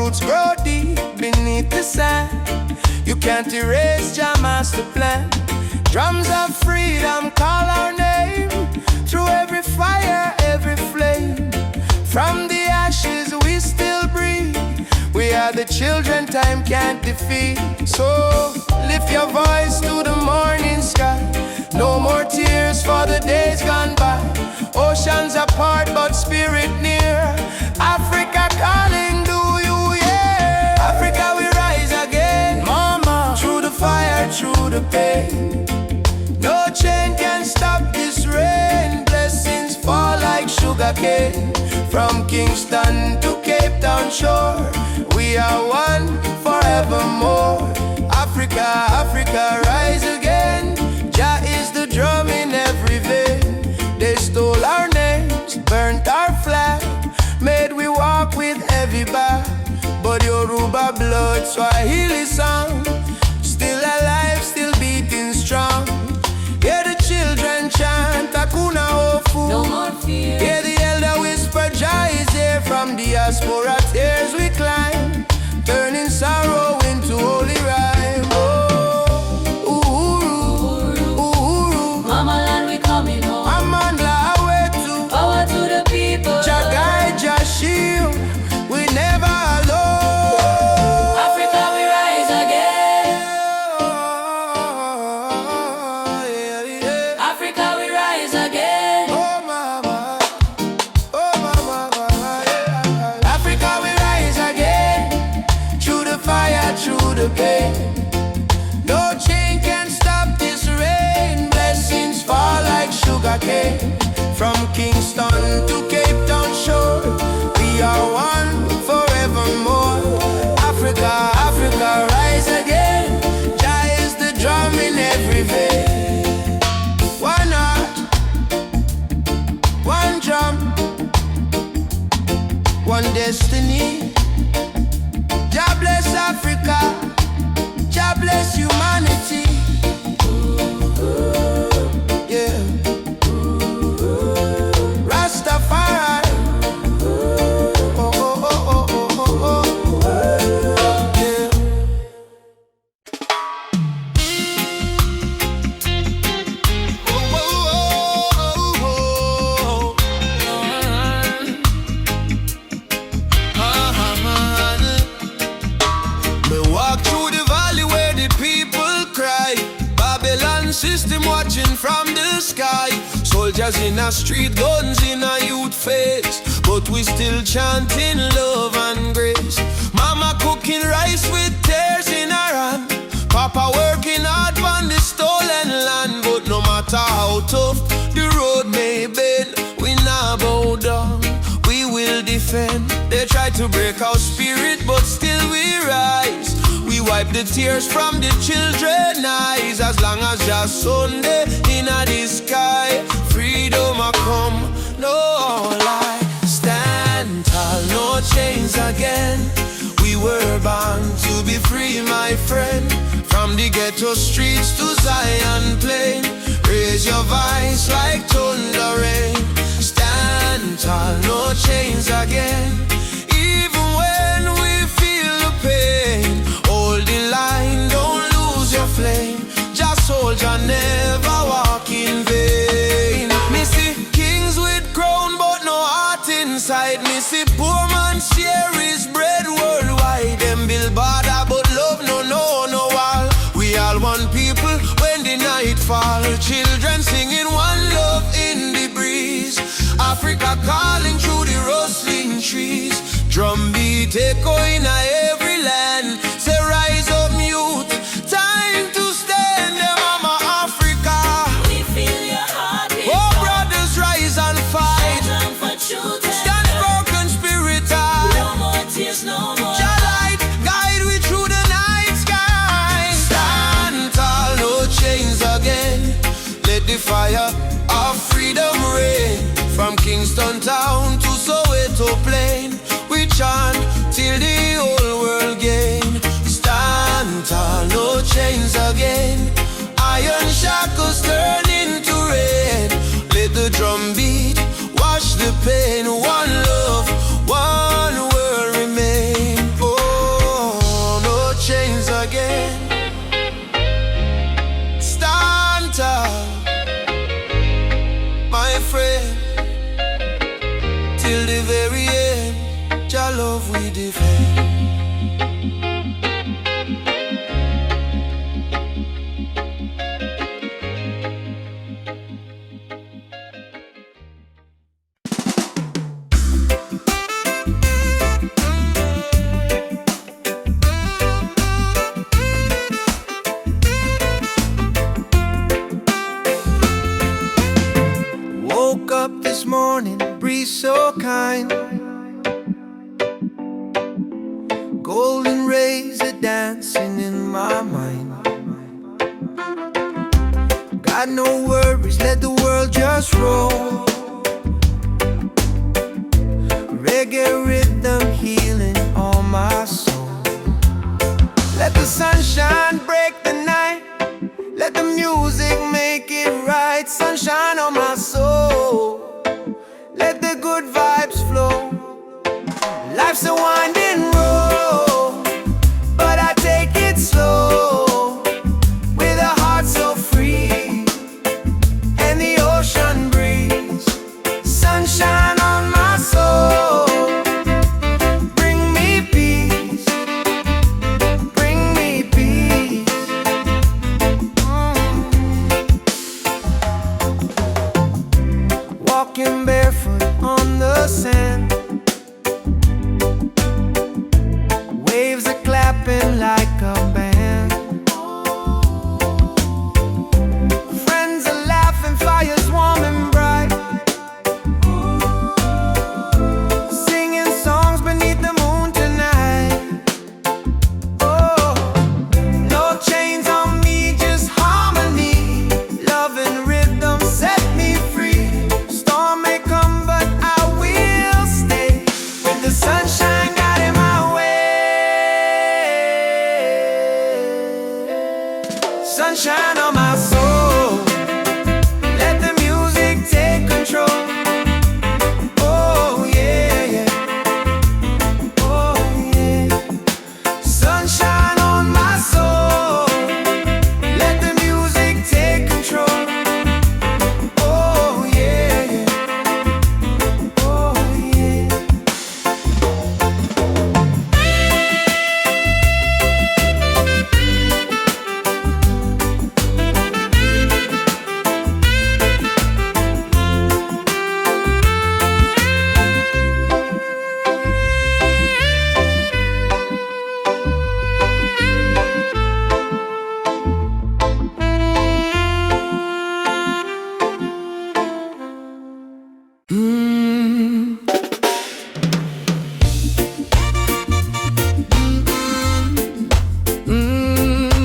roots grow deep beneath the sand. You can't erase Jah master plan. Drums of freedom call our name. Through every fire, every flame. From the ashes we still breathe. We are the children time can't defeat. So lift your voice to the morning sky. No more tears for the days gone by. Oceans apart but spirit near. Africa calling, do you hear? Africa we rise again, mama. Through the fire, through the pain. No chain can stop this rain. Blessings fall like sugar cane. From Kingston to Cape Town shore, we are one forevermore. Africa, Africa rise again. Jah is the drum in every vein. They stole our names, burnt our flag, made we walk with heavy back. But Yoruba blood, Swahili song, still alive, still beating strong. Hear the children chant Hakuna Hofu. No more fear. Hear the elder whisper Jah is here. From diaspora tears we climb, turning sorrow into holy rhyme. Oh, Uhuru, Uhuru, Mama land we coming home. Amandla Awetu, Power to the people. Jah guide, Jah shield, we never alone. Africa we rise again. Africa we rise again. Oh mama, yeah. Africa we rise again. Through the fire, through the pain. No chain can stop this rain. Blessings fall like sugar cane. From Kingston to Cape Town shore, we are one forevermore. Africa, Africa rise again. Jah is the drum in every vein. One heart, one drum, one destiny. Jah bless Africa, Jah bless humanity. Yeah. Rastafari. Oh, oh, oh, oh, oh, oh, oh. Yeah. Me walk through the valley where the people cry. Babylon system watching from the sky. Soldiers in a street, guns in a youth face, but we still chanting love and grace. Mama cooking rice with tears in her hand. Papa working hard on the stolen land. But no matter how tough the road may bend, we not bow down, we will defend. They try to break our spirit, but still we rise. We wipe the tears from the children's eyes. As long as just Sunday in the sky, freedom a come, no lie. Stand tall, no chains again. We were born to be free, my friend. From the ghetto streets to Zion plain, raise your voice like thunder rain. Stand tall, no chains again. Even when we feel the pain, hold the line, don't lose your flame. Just soldier, never walk in vain. Me see kings with crown but no heart inside. Me see poor man share his bread worldwide. Them build border but love no wall. We all one people when the night fall. Children singing one love in the breeze. Africa calling through the rustling trees. Drum beat echoing every land. Say rise up youth, time to stand. Mama Africa, We feel your heartbeat. oh brothers rise and fight. Stand for truth and Stand love. broken spirit high. No more tears, no more. Jah light guide we through the night sky. Stand tall, no chains again. Let the fire of freedom reign. From Kingston town to Soweto plain, we chant till the whole world vivre. Woke up this morning, breeze so kind, golden rays are dancing in my mind. Got no worries, let the world just roll. Reggae rhythm healing all my soul. Let the sunshine break the night, let the music make it right. Sunshine on my soul, let the good vibes flow. Life's a winding road, but I take it slow, with a heart so free, and the ocean breeze. Sunshine on my soul, bring me peace, bring me peace. Walking barefoot on the sand, waves are clapping like a band. Friends are laughing, fires warm and bright, singing songs beneath the moon tonight. Oh, no chains on me, just harmony. Love and rhythm set me free. Storm may come, but I will stay with the sunshine guiding my way. Sunshine on my soul, let the music take control. Oh yeah, yeah. Oh yeah. Sunshine on my soul, let the music take control. Oh yeah, yeah. Oh yeah.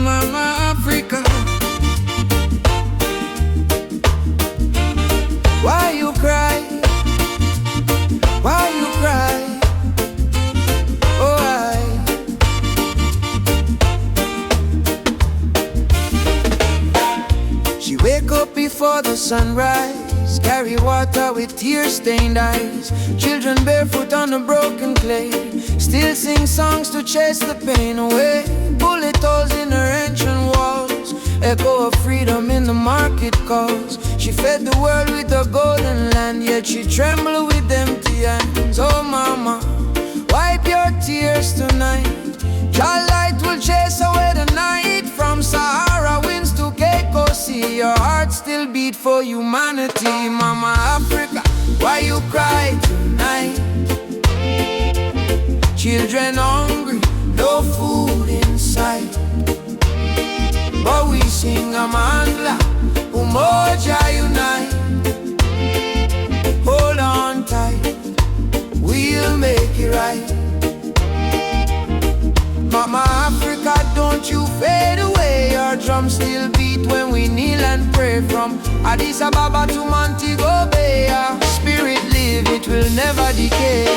Mama Africa, why you cry? Why you cry? Oh, she wake up before the sunrise, carry water with tear-stained eyes. Children barefoot on the broken clay, still sing songs to chase the pain away. Bullet holes in her ancient walls, echo of freedom in the market calls. She fed the world with the golden land, yet she trembled with empty hands. Oh mama, wipe your tears tonight. Your light will chase away the night. From Sahara winds to Cape Coast Sea, your heart still beat for humanity. Mama Africa, why you cry tonight? Children hungry, no food in sight, but we sing Amandla, Umoja unite. Hold on tight, we'll make it right. Mama Africa, don't you fade away. Your drums still beat when we kneel and pray. From Addis Ababa to Montego Bay, our spirit live, it will never decay.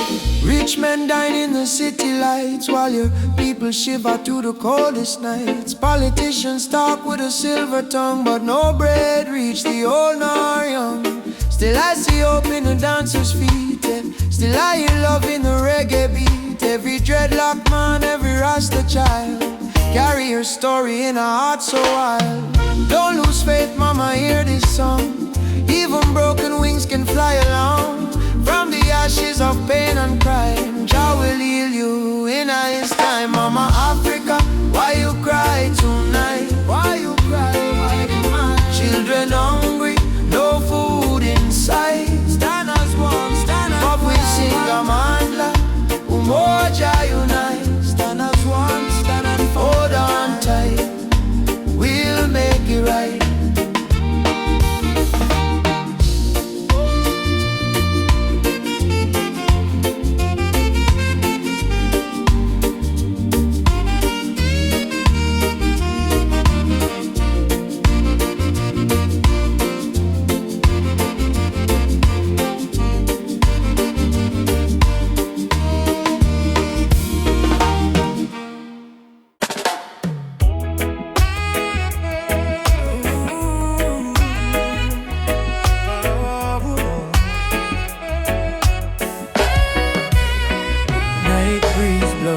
Rich men dine in the city lights, while your people shiver to the coldest nights. Politicians talk with a silver tongue, but no bread reach the old nor young. Still I see hope in the dancers' feet, and still I hear love in the reggae beat. Every dreadlock man, every Rasta child, carry her story in a heart so wild. Don't lose faith, mama, hear this song. Even broken wings can fly along. From the ashes of pain and crime, Jah will heal you My mama Africa, why you cry tonight? Why you cry? Children hungry, no food in sight. Stand as one, stand as one. But we sing Amandla, Umoja unite. Stand as one, stand and hold on tight. We'll make it right.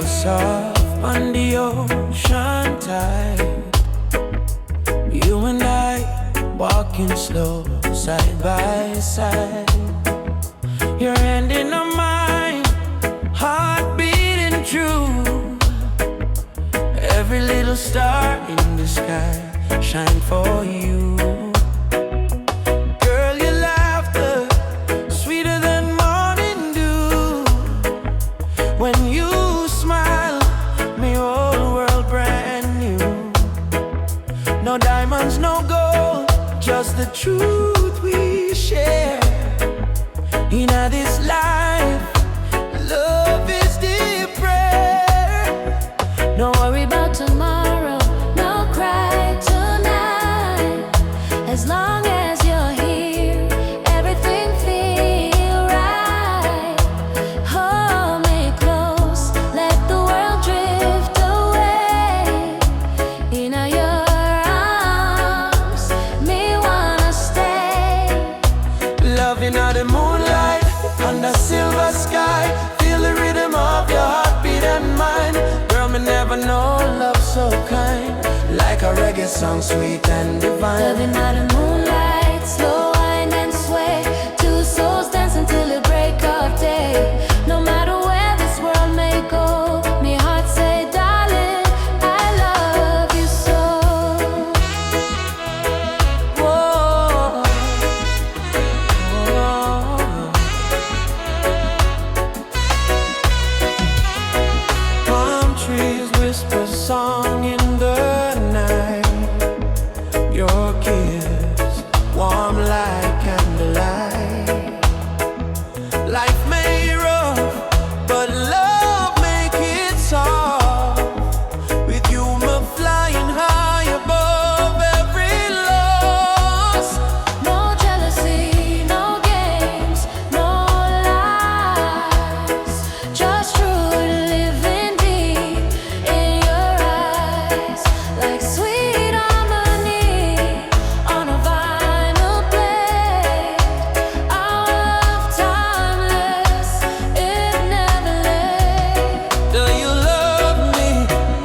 Soft on the ocean tide, you and I walking slow side by side. Your hand in mine, heart beating true. Every little star in the sky shine for you. Girl, your laughter sweeter than morning dew. When you smile, me whole world brand new. No diamonds, no gold, just the truth we share. In this life, love is the prayer. No worry about tomorrow, no cry tonight. As long as you're here, everything feel right. Hold me close, let the world drift away. In your arms, me wanna stay. Loving out the moonlight, under silver sky. Feel the rhythm of your heartbeat and mine. Girl, me never know love so kind. Like a reggae song, sweet and divine. Loving out the moonlight, slow wind and sway. Two souls dance until the break of day. No matter where this world may go, me heart say, darling, I love you so. Whoa. Palm trees whisper song in the night. Your kiss warm like candlelight. Life may rough, but love make it soft. With you, me flying high above every loss. No jealousy, no games, no lies. Just true living deep in your eyes. Like sweet harmony on a vinyl blade. Our love timeless, it never late. Do you love me?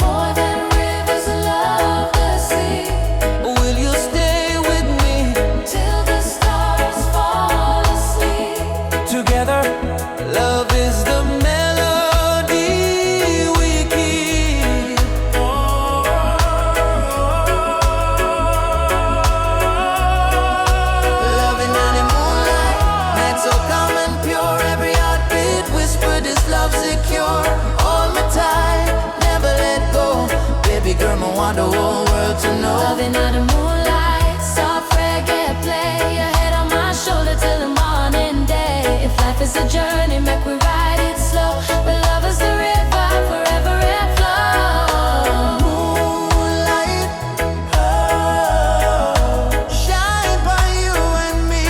More than rivers love the sea. Will you stay with me? Till the stars fall asleep. Together, love is the melody we keep. Loving on the moonlight, night so calm and pure. Every heartbeat whisper this love secure. Hold me tight, never let go. Baby girl, I want the whole world to know. Loving under moonlight, soft reggae play. Your head on my shoulder till the morning day. If life is a journey, make we ride it slow. But love is the river, forever it flows. Moonlight, shine by you and me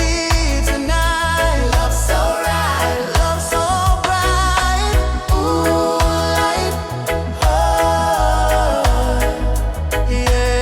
tonight. Love so right, Love so bright. Moonlight, yeah.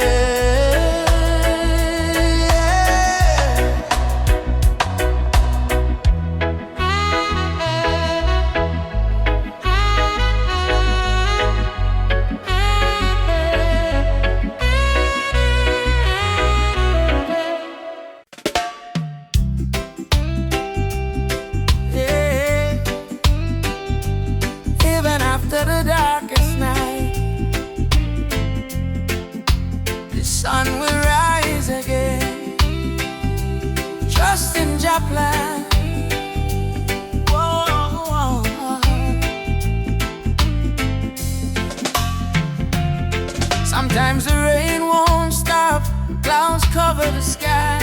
Sometimes the rain won't stop, clouds cover the sky.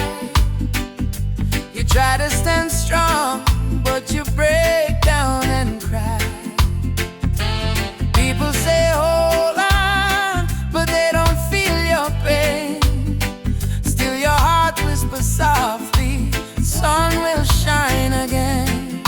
You try to stand strong, but you break down and cry. People say hold on, but they don't feel your pain. Still your heart whispers softly, the sun will shine again.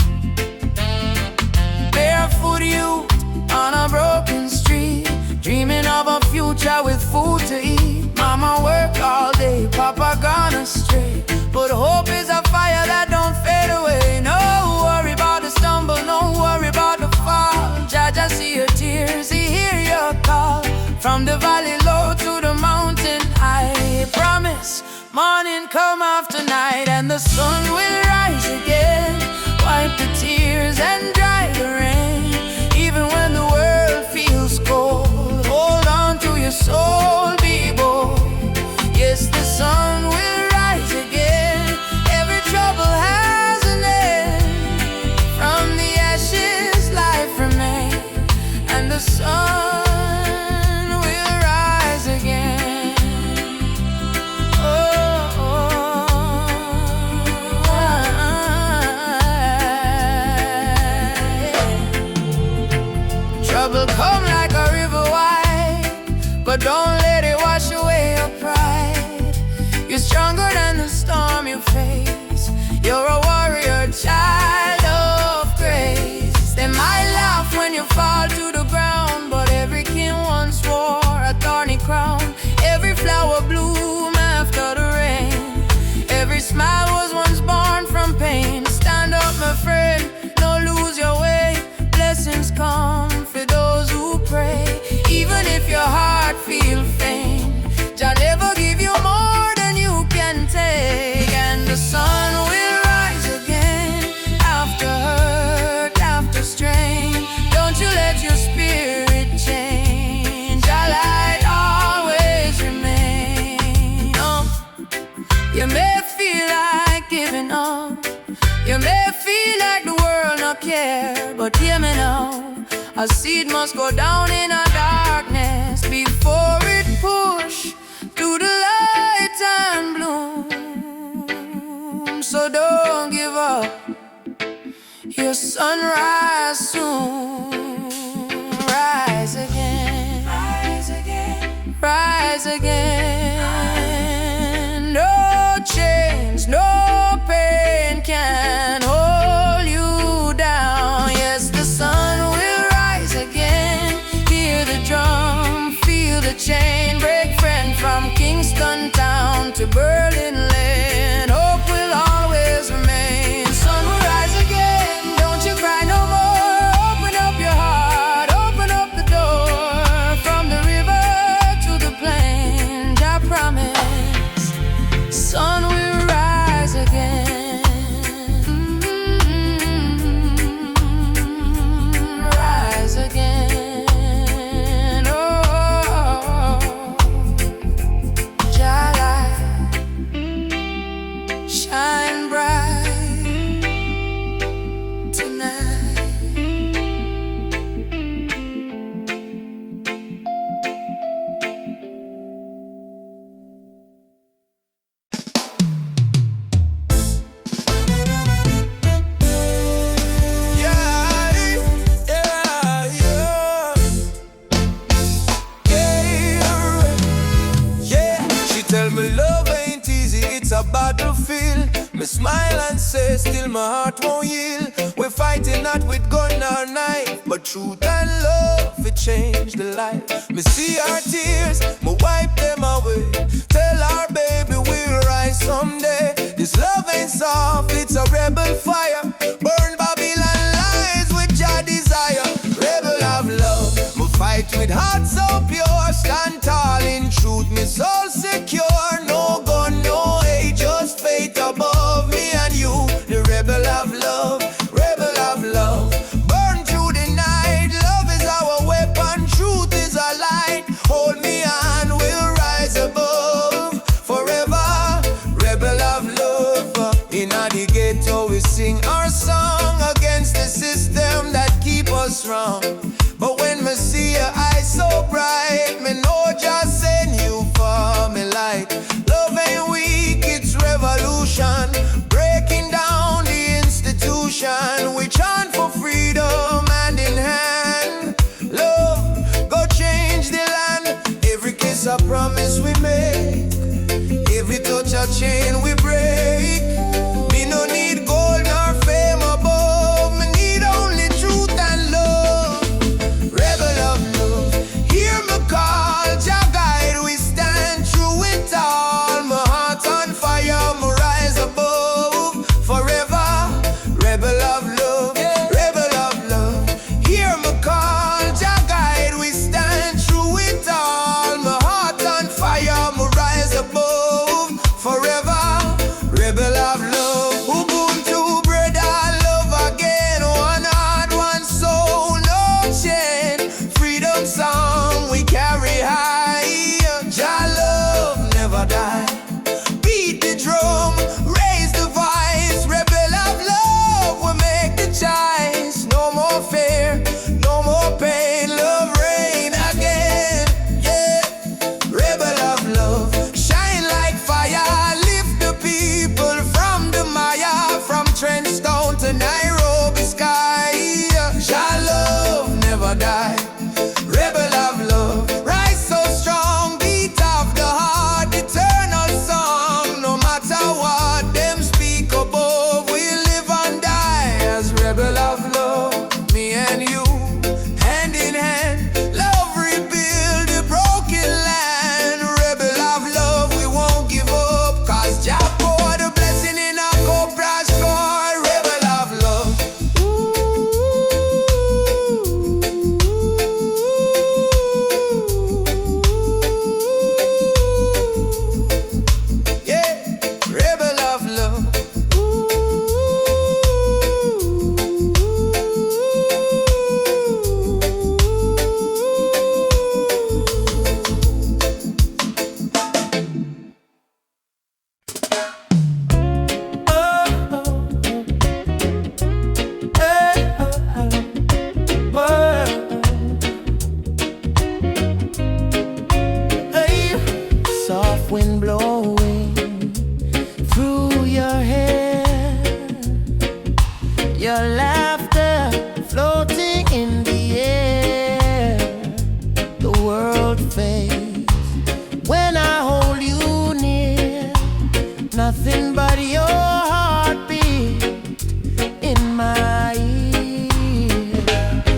Barefoot youth on a broken street, dreaming of a future with food to eat. Mama work all day, Papa gone astray, but hope is a fire that don't fade away. No worry about the stumble, no worry about the fall. Jaja see your tears, he hear your call. From the valley low to the mountain high, promise morning come after night, and the sun will rise again. Wipe the tears and dry the rain. Even when the world feels cold, hold on to your soul, be bold. Yes, the sun will rise again. Every trouble has an end. From the ashes life remains, and the sun will rise again. Oh, yeah. Trouble come like a river wide, but don't let it wash away your pride. You're stronger than the storm you face. You're a warrior, child of grace. They might laugh when you fall to the ground, but every king once wore a thorny crown. Every flower bloom after the rain. Every smile was once born from pain. Stand up, my friend, don't lose your way. Blessings come for those who pray. Even if your heart feels faint, Jah never give you more than you can take. And the sun will rise again, after hurt, after strain. Don't you let your spirit change. Jah light always remain. You may feel like giving up, you may feel like the world not care, but hear me now. A seed must go down in a darkness before it push to the light and bloom. So don't give up, your sunrise soon. Rise again, rise again, rise again. No chains, no pain can hold you down. Yes, the sun will rise again. Hear the drum, feel the chain break. Friend from Kingston town to Berlin land, hope will always remain. Sun will rise again, don't you cry no more. Open up your heart, open up the door. From the river to the plain, I promise, sun will rise again. Rise again. Oh, Jah light shine bright tonight. She tell me love ain't easy, it's a battlefield. Me smile and say, still my heart won't yield. We're fighting not with gun or knife, but truth and love, it changed the life. Me see our tears, me wipe them away. Tell our baby we'll rise someday. This love ain't soft, it's a rebel fire. Burn Babylon lies with your desire. Rebel of love, me fight with heart so pure. Stand tall in truth, me soul secure. No gun, no hate, just faith above me and you. The rebel of love, rebel of love. Burn through the night, love is our weapon, truth is our light. Hold me and we'll rise above forever. Rebel of love. In the ghetto we sing our song against the system that keep us wrong. But when we see your eyes so bright, chain we break. Me no need gold nor fame above. Me need only truth and love. Rebel of love, hear me call. Jah guide, we stand through it all. My heart on fire, my rise above forever. Rebel of love, rebel of love, hear me call. Jah guide, we stand through it all. My heart on fire, my rise above forever. Rebel of love, Ubuntu, brother, love again. One heart, one soul, no chain. Freedom song we carry high. Jah love never die. Beat the drum, raise the voice. Rebel of love, we make the choice. No more fear, no more pain. Love reign again. Yeah, rebel of love, shine like fire. Lift the people from the Maya, from Trenchtown to Nairobi sky. Jah love never die. Rebel of love, rise so strong, beat of the heart, eternal song. No matter what them speak above, we live and die as rebel of love. Me and you, hand in hand, love rebuild the broken land. Rebel of love, we won't give up, cause Jah pour the blessing in our cobra score. Rebel of love. Yeah, rebel of love. Soft wind blowing through your hair, your laughter floating in the air. The world fades when I hold you near. Nothing but your heartbeat in my ear.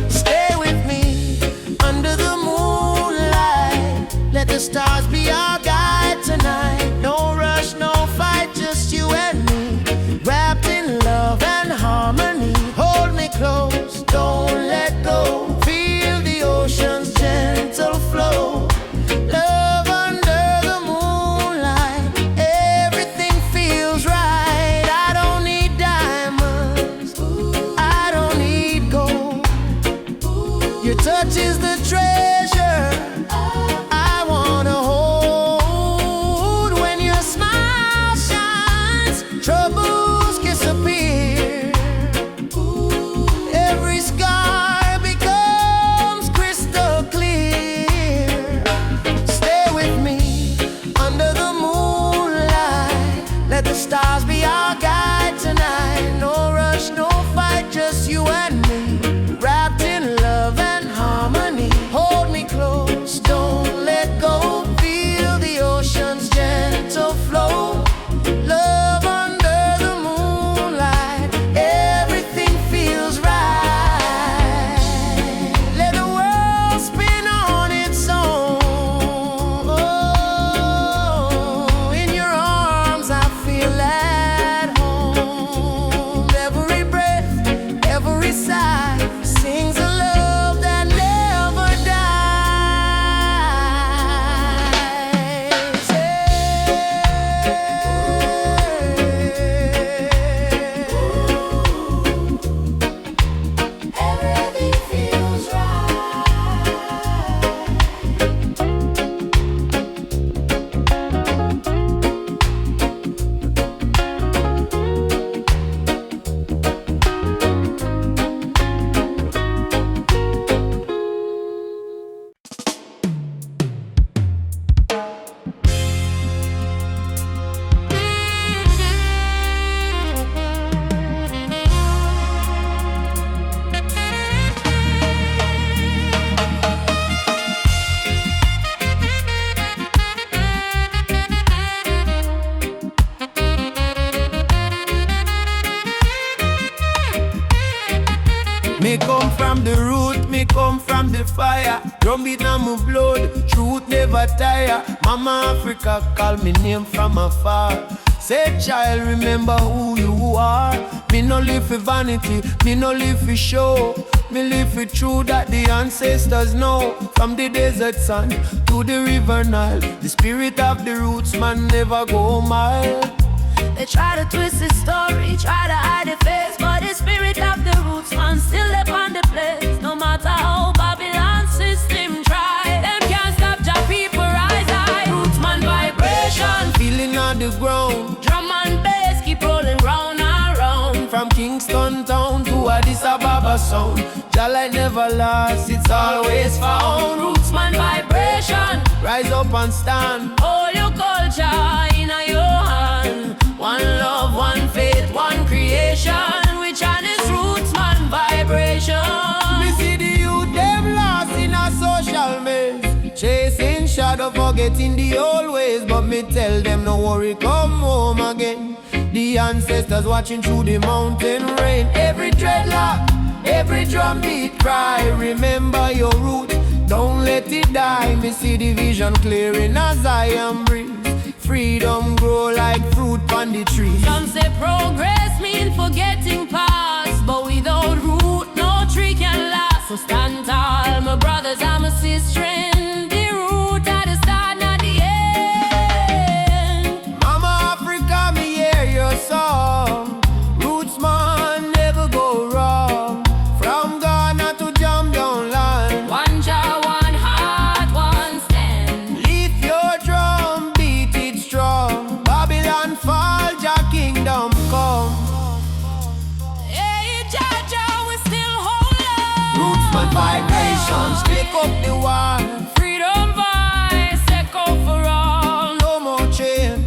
Stay with me under the moonlight. Let the stars be our guide tonight. No rush, no fight, just you and me, wrapped in love and harmony. Hold me close, don't let go. Feel the ocean's gentle flow. Love under the moonlight, everything feels right. I don't need diamonds, I don't need gold. Your touch is the treasure I wanna hold. Drum beat na my blood, truth never tire. Mama Africa call me name from afar. Say child, remember who you are. Me no live for vanity, me no live for show. Me live for truth that the ancestors know. From the desert sun to the river Nile, the spirit of the roots man never go mild. They try to twist the story, try to hide the face, but the spirit of the roots man still live on the place. No matter how Babylon system try, them can't stop your people rise high. Roots man vibration, Feeling on the ground, drum and bass keep rolling round and round. from Kingston town to Addis Ababa sound. Jah light never lost, it's always found. Roots man vibration, Rise up and stand. all your culture in your hand. One love, one faith, one creation. Which one is roots man vibration? Me see the youth them lost in a social maze, chasing shadow, forgetting the old ways. But me tell them no worry, come home again. The ancestors watching through the mountain rain. Every dreadlock, every drum beat cry, remember your root, don't let it die. Me see the vision clearing as I am breathe. Freedom grow like fruit on the tree. Some say progress mean forgetting past, but without root no tree can last. So stand tall, my brothers and my sisters. The root at the start, not the end. Mama Africa, me hear your song. Roots man never go wrong. From Ghana to Jam down land. One jaw, one heart, one stand. Lift your drum, beat it strong. Babylon fall, Jah kingdom come. Hey, Jaja, we still hold on. Roots man vibrations, pick up the war. Freedom voice, echo for all. No more chain,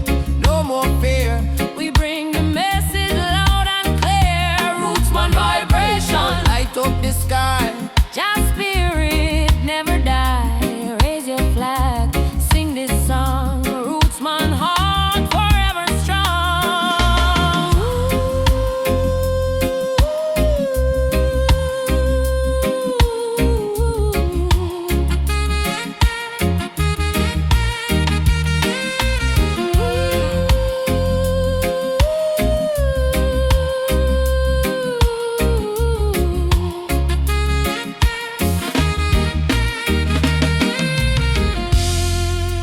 no more fear. We bring the message loud and clear. Roots man vibration. Light up the sky. Just spirit never die. Raise your flag, sing this song. Roots man heart forever strong.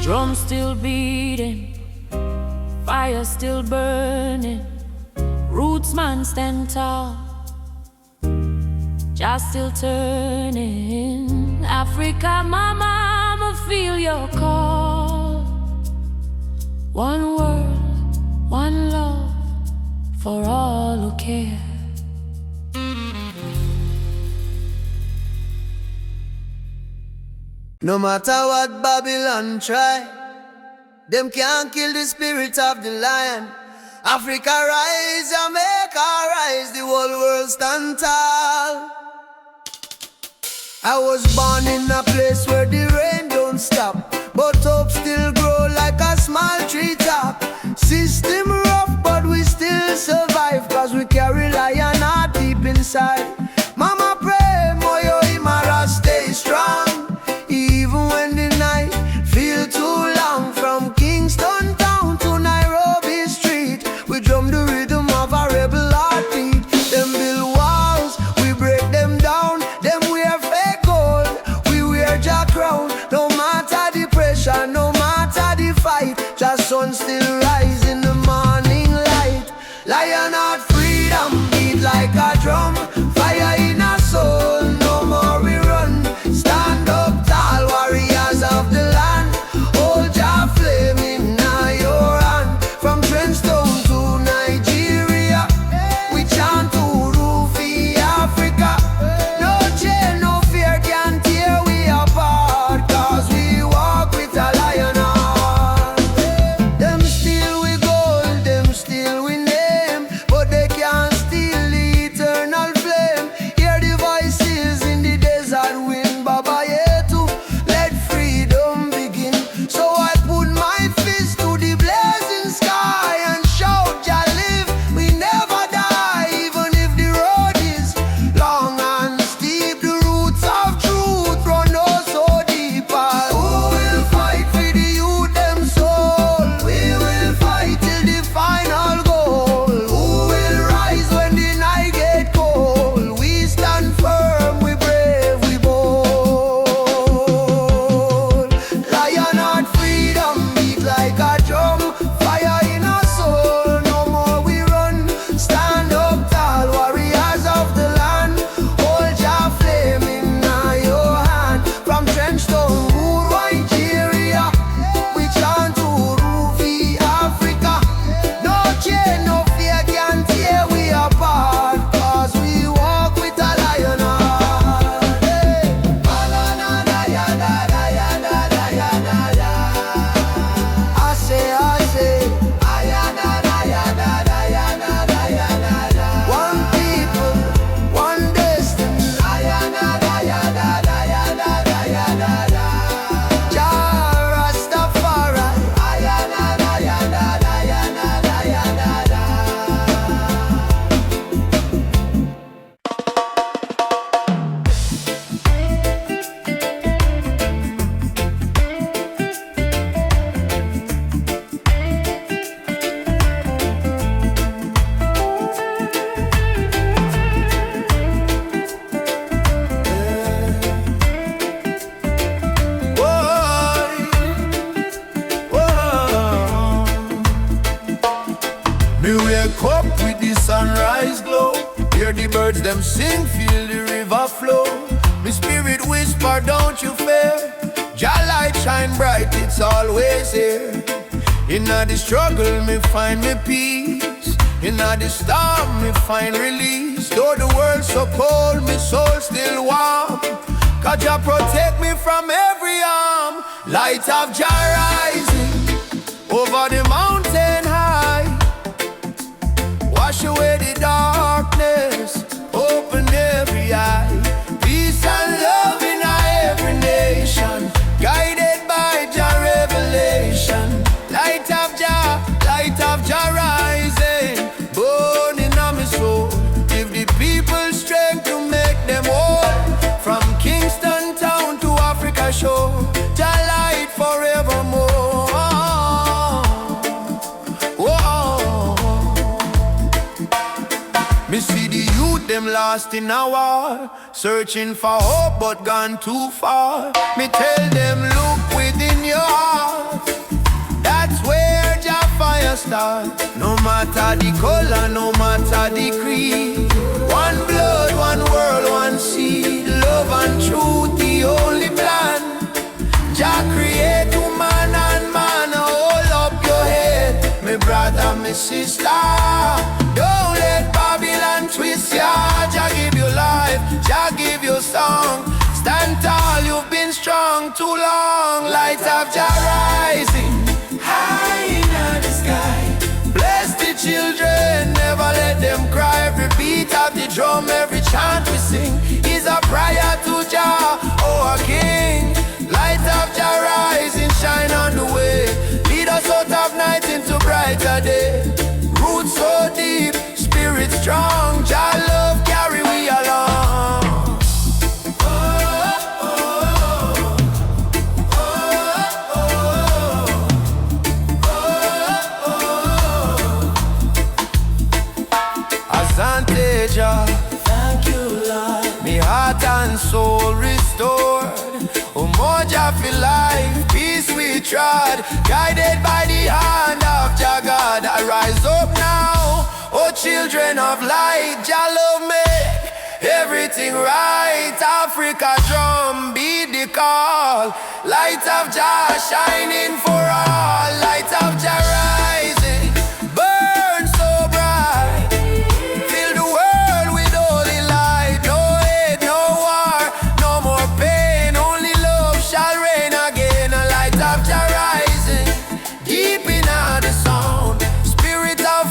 Drum still beating, fire still burning. Roots man stand tall, just still turning. Africa, mama, I'ma feel your call. One world, one love, for all who care. No matter what Babylon try, them can't kill the spirit of the lion. Africa rise, Jamaica rise, the whole world stand tall. I was born in a place where the rain don't stop, but hope still grow like a small tree top. System rough, but we still survive, cause we carry lion heart deep inside. Mama pray, Moyo Imara stay strong. Even when the night feel too long, from Kingston town to Nairobi street, we drum the rhythm of a rebel heartbeat. Them build walls, we break them down. Them wear fake gold, we wear Jah crown. No matter the pressure, no matter the fight, Jah sun still rise in the morning light. Lion heart freedom beat like a drum. Fight the birds them sing, feel the river flow. My spirit whisper, don't you fear. Jah light shine bright, it's always here. In the struggle, me find me peace. In the storm, me find release. Though the world's so cold, my soul still warm. God, Jah protect me from every harm. Light of Jah rising over the mountain high. Wash away the darkness, open every eye. Peace and love in every nation, guided by Jah revelation. Light of Jah rising, burning on my soul. Give the people strength to make them whole. From Kingston town to Africa shore, Jah light forevermore. Whoa. Me see the youth them lost in a war, searching for hope but gone too far. Me tell them look within your heart, that's where Jah fire start. No matter the color, no matter the creed, one blood, one world, one seed. Love and truth, the only plan. Jah create woman and man. Hold up your head, my brother, my sister. Don't let Babylon twist ya. Jah give you life, Jah give you song. Stand tall, you've been strong too long. Light of Jah rising high in the sky. Bless the children, never let them cry. Every beat of the drum, every chant we sing is a prayer to Jah, our King. Light of Jah rising, shine on the way. Lead us out of night into brighter day. Roots so deep, spirit strong. Jah love carry we along. Thank you, Lord. Me heart and soul restored. Oh, more Jah for life, peace we trod. Guided by the hand of Jah God, I rise up now. Oh, children of light, Jah love make everything right. Africa drum, beat the call. Light of Jah shining for all. Light of Jah rising, burn so bright.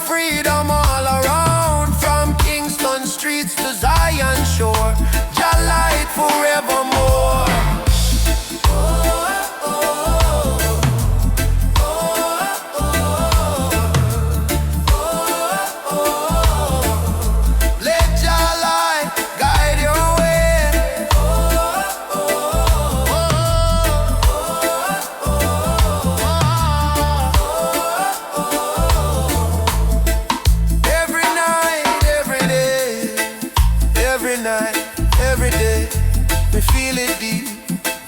Freedom all around, from Kingston streets to Zion shore. Jah light forevermore. Let Jah light guide your way. Every day, me feel it deep,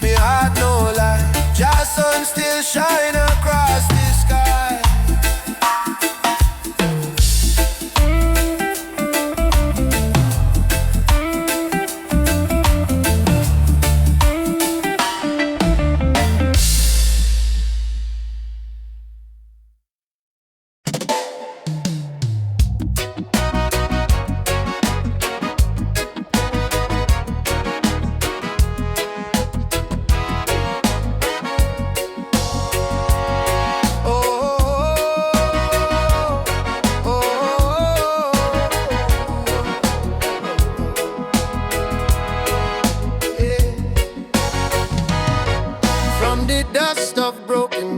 me heart no lie. Jah sun still shine across the sky.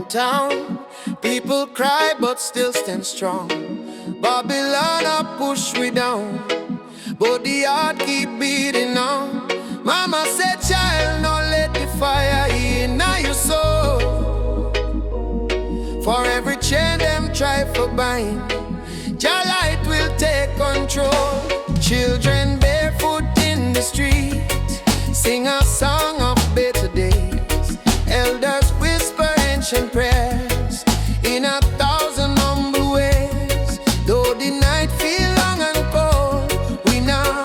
Town, people cry but still stand strong. Babylon a push we down, but the heart keep beating on. Mama said, child, no let the fire in your soul. For every chain them try for bind, Jah light will take control. Children barefoot in the street, sing a song of better days. Elders whisper ancient prayers in 1,000 humble ways. Though the night feel long and cold, we not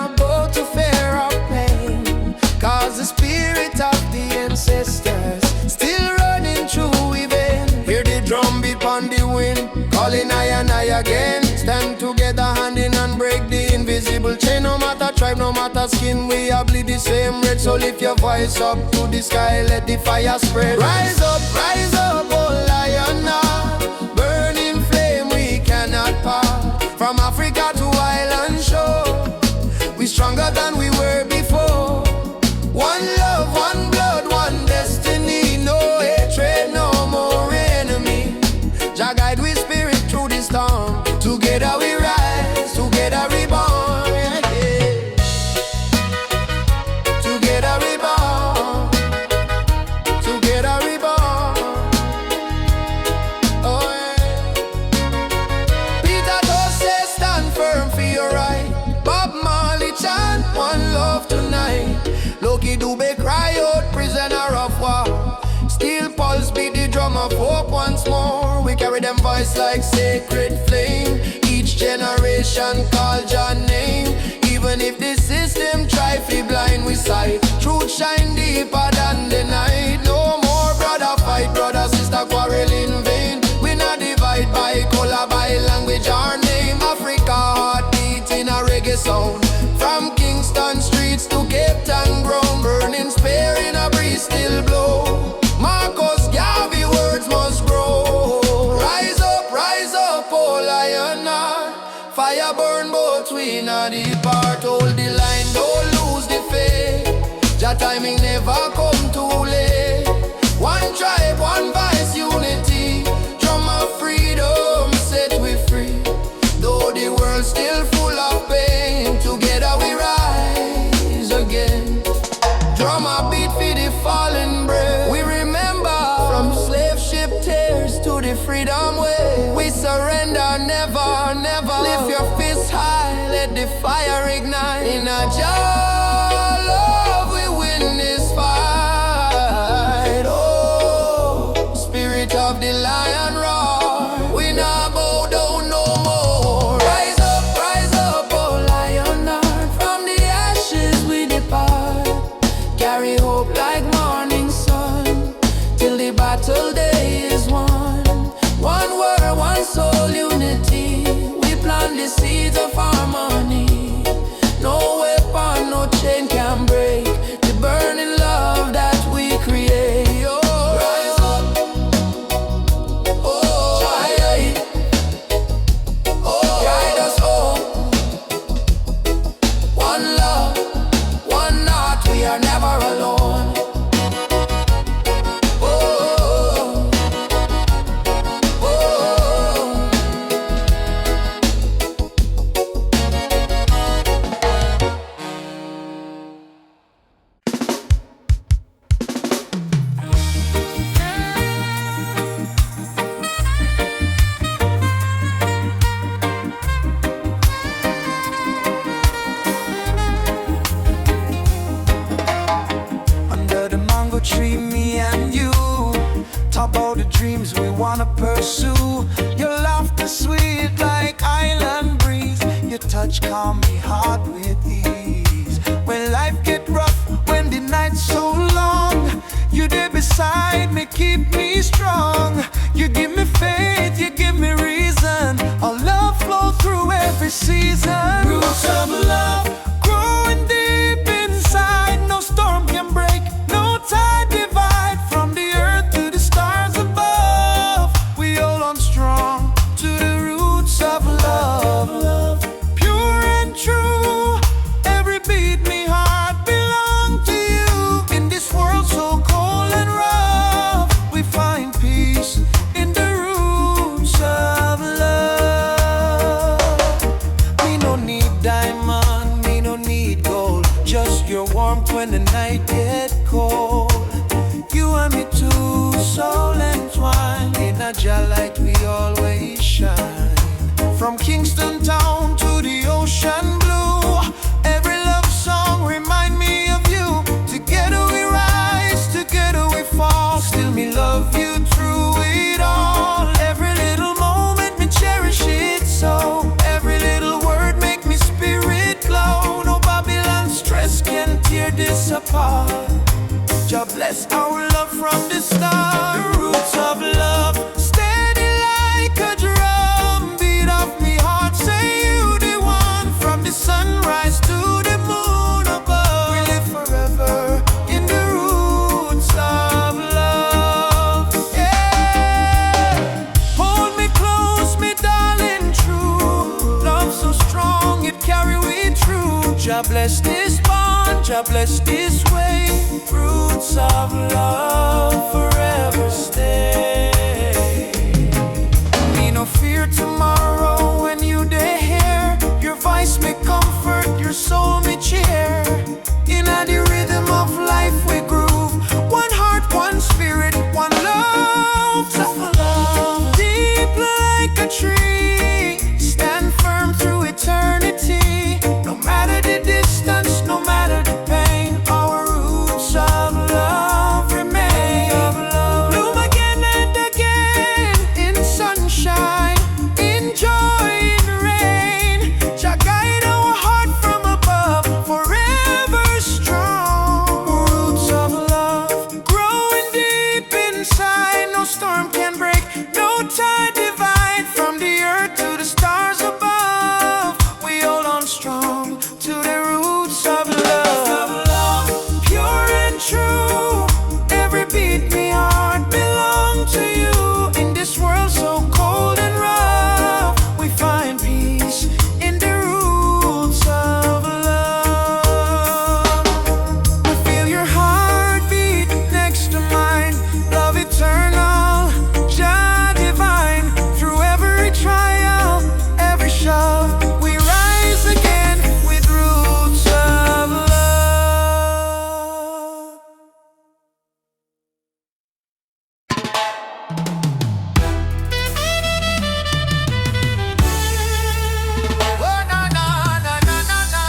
and I again. Stand together, hand in hand, break the invisible chain. No matter tribe, no matter skin, we all bleed the same red. So lift your voice up to the sky, let the fire spread. Rise up, oh lion now. Burning flame we cannot part. From Africa to island shore, we stronger than we were before. One love, one blood, one destiny. No hatred, no more enemy. Jah guide we spirit through the storm. Together we rise, together we born. Yeah. Together we born. Together we born. Oh yeah. Peter Tosh says stand firm for your right. Bob Marley chant one love tonight. Loki Dube cry out prisoner of war. Steel pulse beat the drum of hope once more. We carry them voice like sacred flame. Each generation call Jah name. Even if the system try to blind we sight, truth shine deeper than the night. No more brother fight, brother sister quarrel in vain. We not divide by color, by language or name. Africa heartbeat in a reggae sound. From Kingston streets to Cape Town ground, burning spear in a breeze still blow. Marcus Garvey words must grow. Rise up, oh lion heart. Fire burn both we not depart. Hold the line, don't lose the faith. Jah timing never come too late. One tribe, one vice, unity. Drum of freedom set we free. Though the world still full of pain, together we rise again. Drum a beat for the fallen brave. We remember from slave ship tears to the freedom way. We surrender never, never. Lift your fists high, let the fire ignite. In a Jah love we win this fight. Oh, spirit of the lion roar. We not bow down no more. Rise up, oh lion heart. From the ashes we depart. Carry hope like morning sun, till the battle day is won. One word, one soul, unity. We plant the seeds of harmony. No weapon, no chain can break the burning love that we create. Oh, rise up, oh, guide us home. One love, one heart, we are never alone. Oh, oh. Under the mango tree, me and you talk about the dreams we wanna pursue. Your laughter sweet like island breeze. Your touch calm me heart with ease. When life get rough, when the night's so long, you there beside me, keep me strong. You give me faith, you give me reason. Our love flow through every season. Roots of love growing deep inside. No storm can break, no tide divide. From the earth to the stars above, we hold on strong to the roots of love. Pure and true, every beat me heart belong to you. In this world so cold and rough, we find peace in the roots of love. Me no need diamond, me no need gold, just your warmth when the night get cold. You and me too, soul entwined. In a Jah light we always shine. From Kingston town to the ocean blue, every love song remind me of you. Together we rise, together we fall. Still me love you through it all. Every little moment me cherish it so. Every little word make me spirit glow. No Babylon stress can tear this apart. Jah bless our love from the start. The roots of love steady like a drum beat bless this bond, Jah bless this way. Roots of love forever stay. Me no fear tomorrow when you dey here. Your voice me comfort, your soul me cheer. In the rhythm of life we groove. One heart, one spirit, one love. Love deep like a tree, stand firm through eternity. No matter the distance, no matter the pain, our roots of love remain. Bloom again and again in sunshine, in joy, in rain. Jah guide our heart from above, forever strong. Roots of love growing deep inside. No storm can break, no tide divide. From the earth to the stars above, we hold on strong to the roots of love. Pure and true, every beat me heart belong to you. In this world so cold and rough, we find peace in the roots of love. We feel your heartbeat next to mine. Love eternal, Jah divine. Through every trial, every shove, we rise again with roots of love. Oh, na, na, na, na, na, na.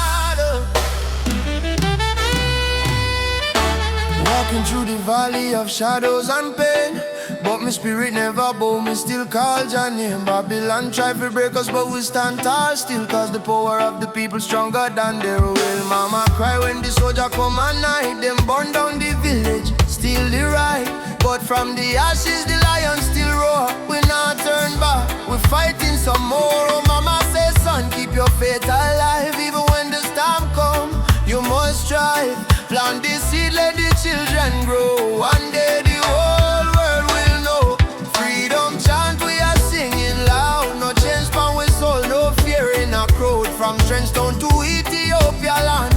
Walking through the valley of shadows and pain, but my spirit never bow, me still call your name. Babylon try to break us, but we stand tall still. Cause the power of the people stronger than their will. Mama cry when the soldier come at night. Them burn down the village, steal the right. But from the ashes the lion still roar. We not turn back, we fighting some more. Oh mama say son, keep your faith alive. Even when the storm come, you must strive. Plant the seed, let the children grow. One day the whole world will know. Freedom chant we are singing loud. No change from we soul, no fear in a crowd. From Trenchtown to Ethiopia land,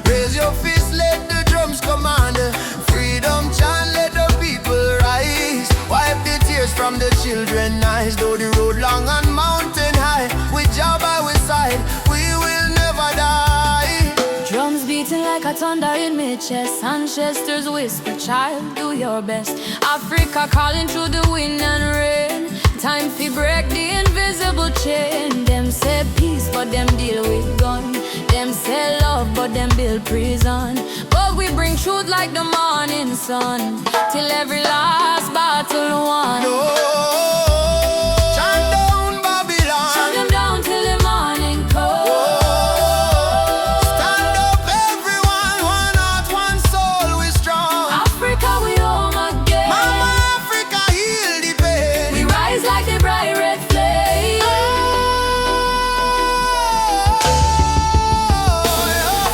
raise your fist, let the drums command. Freedom chant, let the people rise. Wipe the tears from the children's eyes. Though the road long and mountain high, with Jah by we side, we will never die. Drums beating like a thunder in my chest. Ancestors whisper, child, do your best. Africa calling through the wind and rain. Time to break the invisible chain. Them say peace, but them deal with gun. Them say love, but them build prison. But we bring truth like the morning sun, till every last battle won. No, chant down Babylon. Shut them down till the morning comes. Stand up everyone, one heart, one soul, we strong. Africa, we home again. Mama Africa, heal the pain. We rise like the bright red flame.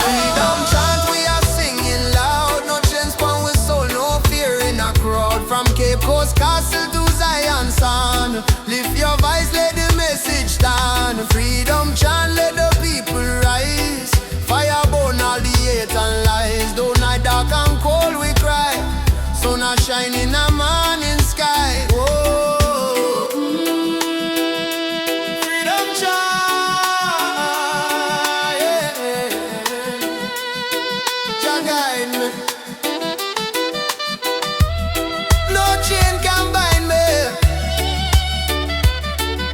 Freedom chant we are singing loud. No chance from we soul, no fear in a crowd. From Cape Coast Castle to Zion Sound, lift your voice, let the message stand. Freedom chant, let the people rise. Fire burn all the hate and lies. Though night dark and cold we cry, sun a shine in a morning sky. Whoa. Freedom chant, yeah. Jah guide me. No chain can bind me.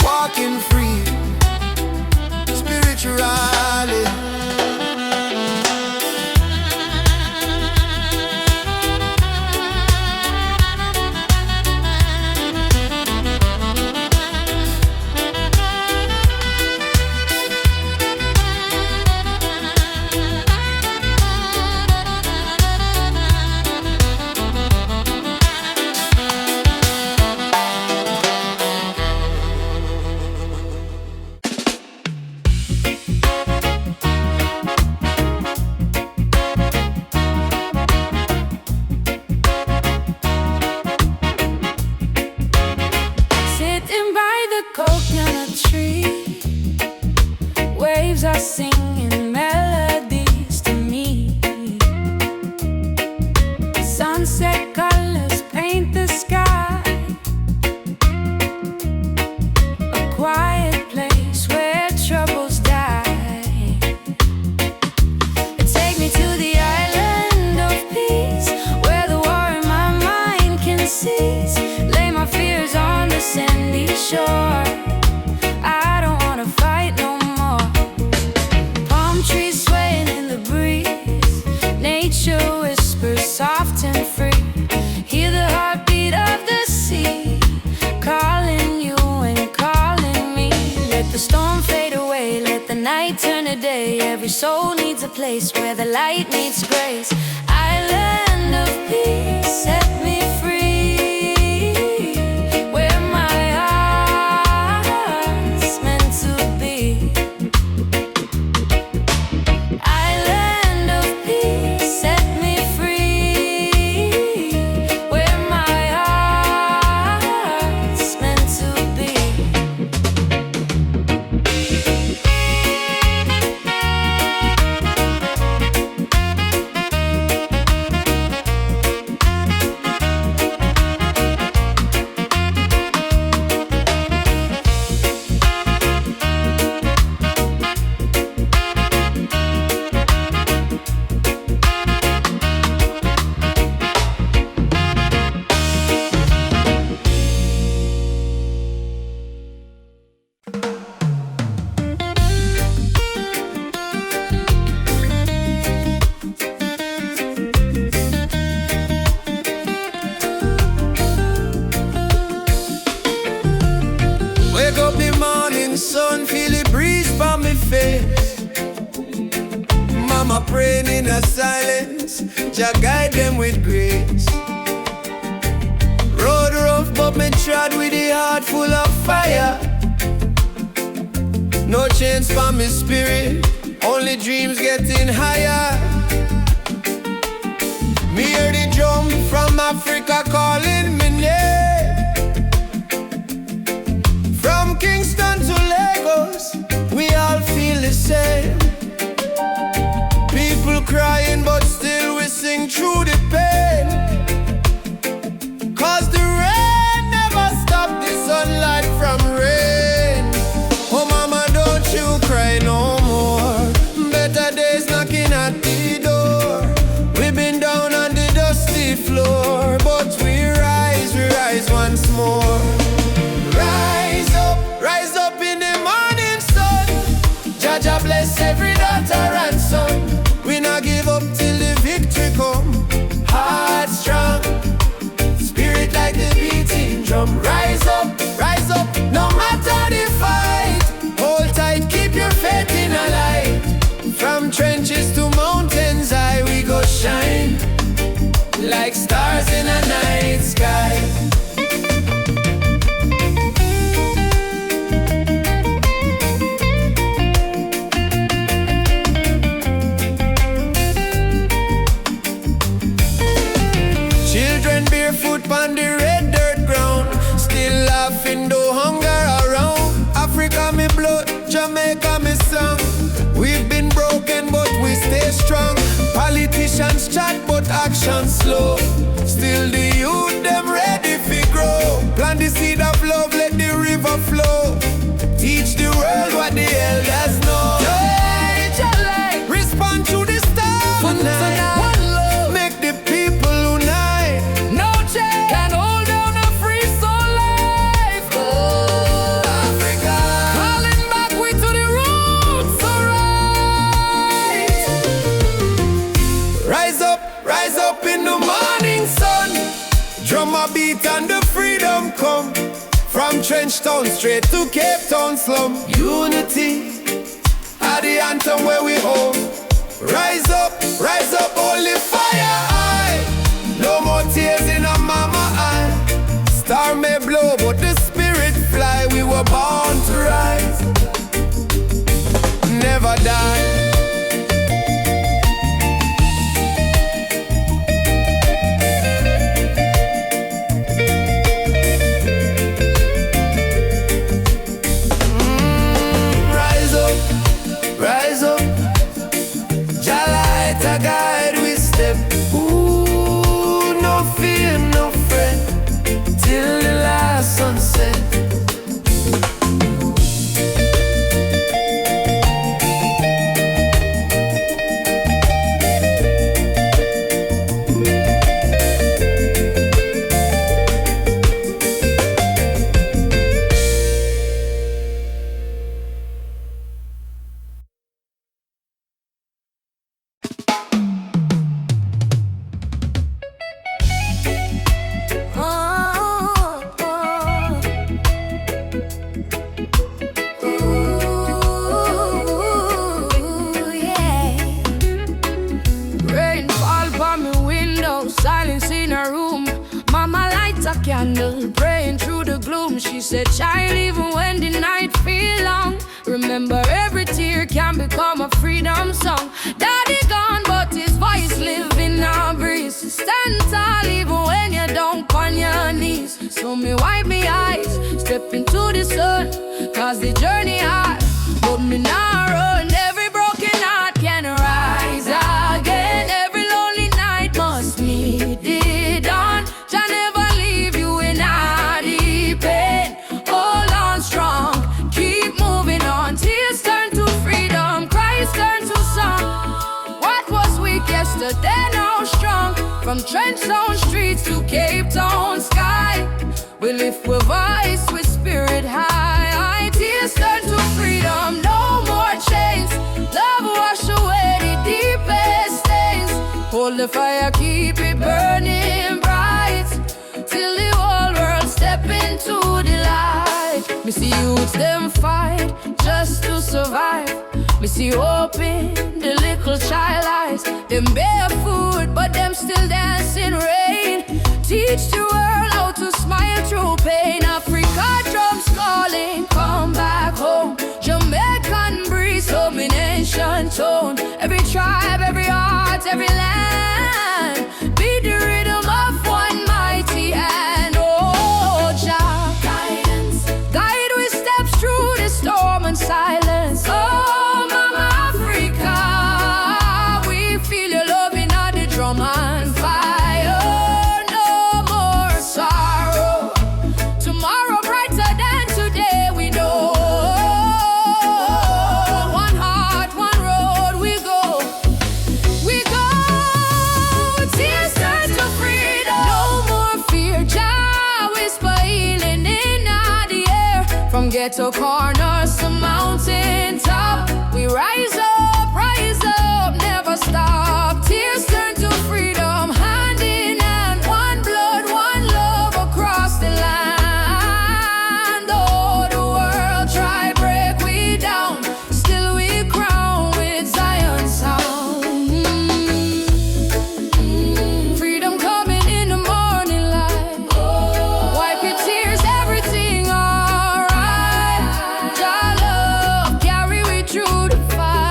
Walking free, spiritually. shore. I don't wanna fight no more. Palm trees swaying in the breeze, nature whispers soft and free. Hear the heartbeat of the sea, calling you and calling me. Let the storm fade away, let the night turn to day. Every soul needs a place where the light meets grace. Island of peace, set me free, where my heart's meant to be. Island of peace, set me free, where my heart's meant to be. Wake up the morning sun, feel the breeze from me face. Mama praying in a silence, Jah guide them with grace. Road rough but me trod with a heart full of fire. No chains for me spirit, only dreams getting higher. Me hear the drum from Africa calling me name. From Kingston to Lagos, we all feel the same. People crying, but still we sing through the pain. Cause the rain never stopped the sunlight from rain. Oh mama, don't you cry no more. Better days knocking at the door. We've been down on the dusty floor, but we rise once more. Rise up in the morning sun. Jah bless every daughter and son. We not give up till the victory come. Heart strong, spirit like the beating drum. Rise up, no matter the fight. Hold tight, keep your faith in a light. From trenches to mountains high, we go shine like stars in a night sky. Barefoot on the red dirt ground, still laughing though hunger around. Africa me blood, Jamaica me song. We've been broken but we stay strong. Politicians chat but action slow. Still the youth them ready fi grow. Plant the seed of love, let the river flow. Teach the world what the elders know. Respond to the stars tonight. One love, make the people unite. No change can hold down a free soul life. Oh, Africa, calling back we to the roots, alright. Rise up in the morning sun. Drum a beat and the freedom come. From Trench Town straight to Cape Town slum. Unity are the anthem where we home. Rise up, holy fire high. No more tears in a mama eye. Star may blow, but the spirit fly. We were born to rise, never die. Rise up, Jah light a guide we step. Ooh. light a candle, praying through the gloom. She said, child, even when the night feel long, remember every tear can become a freedom song. Daddy gone, but his voice live in our breeze. Stand tall even when you don't on your knees. So me wipe me eyes, step into the sun, cause the journey hard, but me not run. Every broken heart can rise again. Every lonely night must meet the dawn. Jah never leave you in any pain. Hold on strong, keep moving on. Tears turn to freedom, cries turn to song. What was weak yesterday now strong. From Trenchtown streets to Cape Town sky, we lift with voice, with spirit high. Tears turn to freedom, no more chains. Love wash away the deepest stains. Hold the fire, keep it burning bright, till the whole world step into the light. Me see youths them fight just to survive. Me see hope in the little child eyes. Them barefoot, but them still dance in rain. Teach the world how to smile through pain. Africa drums calling, come back home. Jamaican breeze, home in ancient tone. Every tribe, every heart, every land, be the rhythm of one mighty hand. Oh, Jah, guidance, guide we steps through the storm and silence. Oh, Mama Africa, we feel your love in all the drum and fire. No more sorrow, tomorrow brighter than today, we know. One heart, one road, we go. We go, tears turn to freedom. No more fear, Jah whisper healing in the air. From ghetto corners to mountain top, we rise up, never stop. Tears turn to freedom, hand in hand, one blood, one love across the land. Oh, the world try break we down, still we crown with Zion sound. Freedom coming in the morning light. Wipe your tears, everything alright. Jah love carry we through the fight,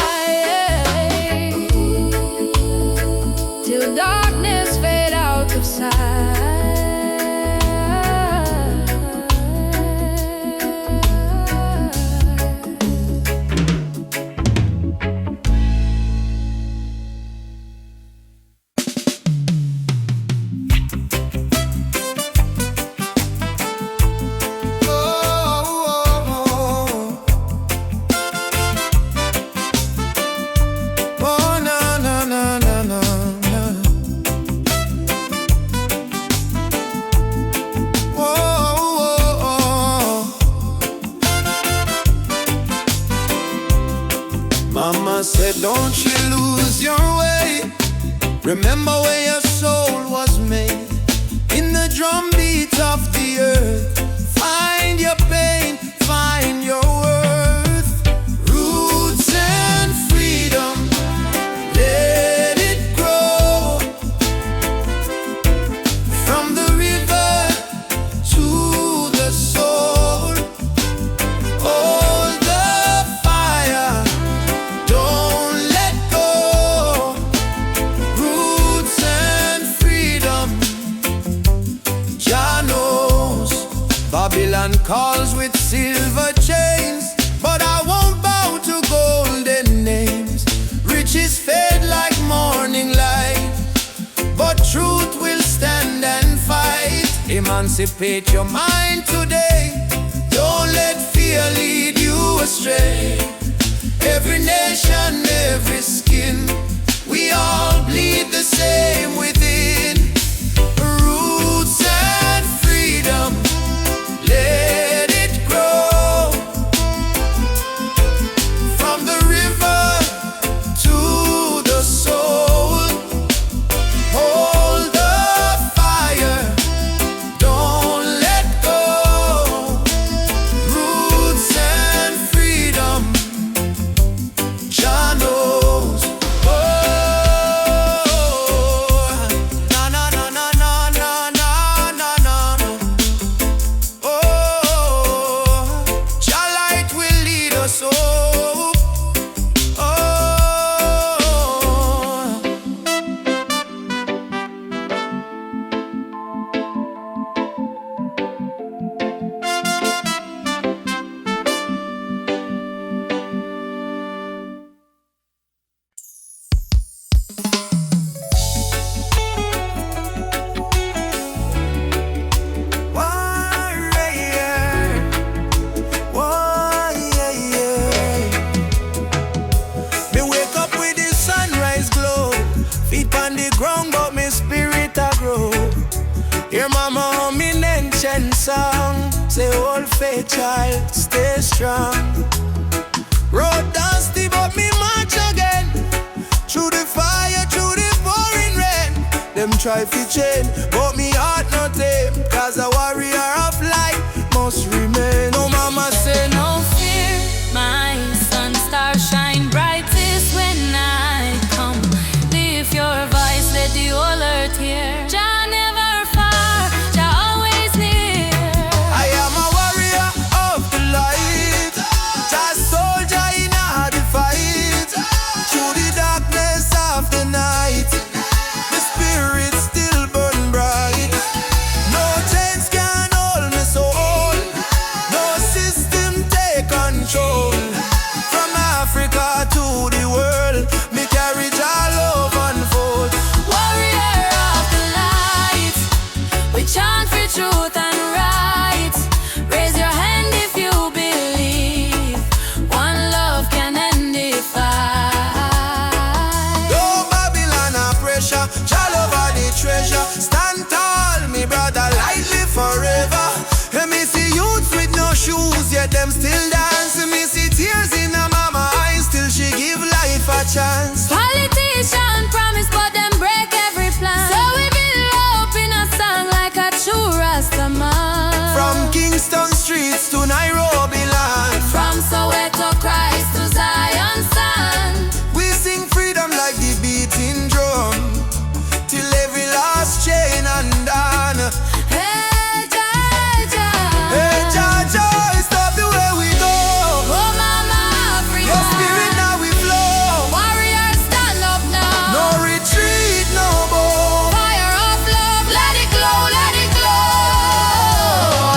till darkness fade out of sight. Oh, na na na na na na. Oh. Mama said, don't you lose your way. Remember where your soul was made. In the drumbeat of the earth, find your pain, find your worth. Roots and freedom, let it grow. From the river to the soul, hold the fire, don't let go. Roots and freedom, Jah knows. Babylon calls with silver chains, but I won't bow to golden names. Riches fade like morning light, but truth will stand and fight. Emancipate your mind today, don't let fear lead you astray. Every nation, every skin, we all bleed the same within. Roots and freedom, let it grow. From the river to the soul, hold the fire, don't let go. Roots and freedom, Jah knows. Oh, prominent song. Say old faith child, stay strong. Road dusty but me march again. Through the fire, through the pouring rain. Them try to change, but me heart not tame. Cause a warrior of light must remain. No mama say no fear, my sun star shine brightest when I come. Lift your voice, let the whole earth hear. Jah never far, Jah always near. I am a warrior of the light, Jah soldier in a the fight. Through the darkness of the night, the spirit still burn bright. No chains can hold me soul, no system take control. From Africa to the world, me carry Jah love unfold. Warrior of the light, we chant for truth and right. Raise your hand if you believe one love can end the fight. No Babylon a pressure, Jah love are the treasure. Stand tall, me brother, lightly forever. And me see youths with no shoes, yet them still dance. And me see tears in a mama eyes, still she give life a chance. Politician promise, but them break every plan. So we build hope in a song like a true Rastaman. From Kingston streets to Nairobi land, From Soweto Christ to Zion sand. we sing freedom like the beating drum, till every last chain undone. Hey, Jah, Jah. Hey Jah, Jah, stop the way we go. Oh, Mama Africa. Your spirit now we flow. Warriors stand up now. No retreat, no bow. Fire of love, let it glow, let it glow.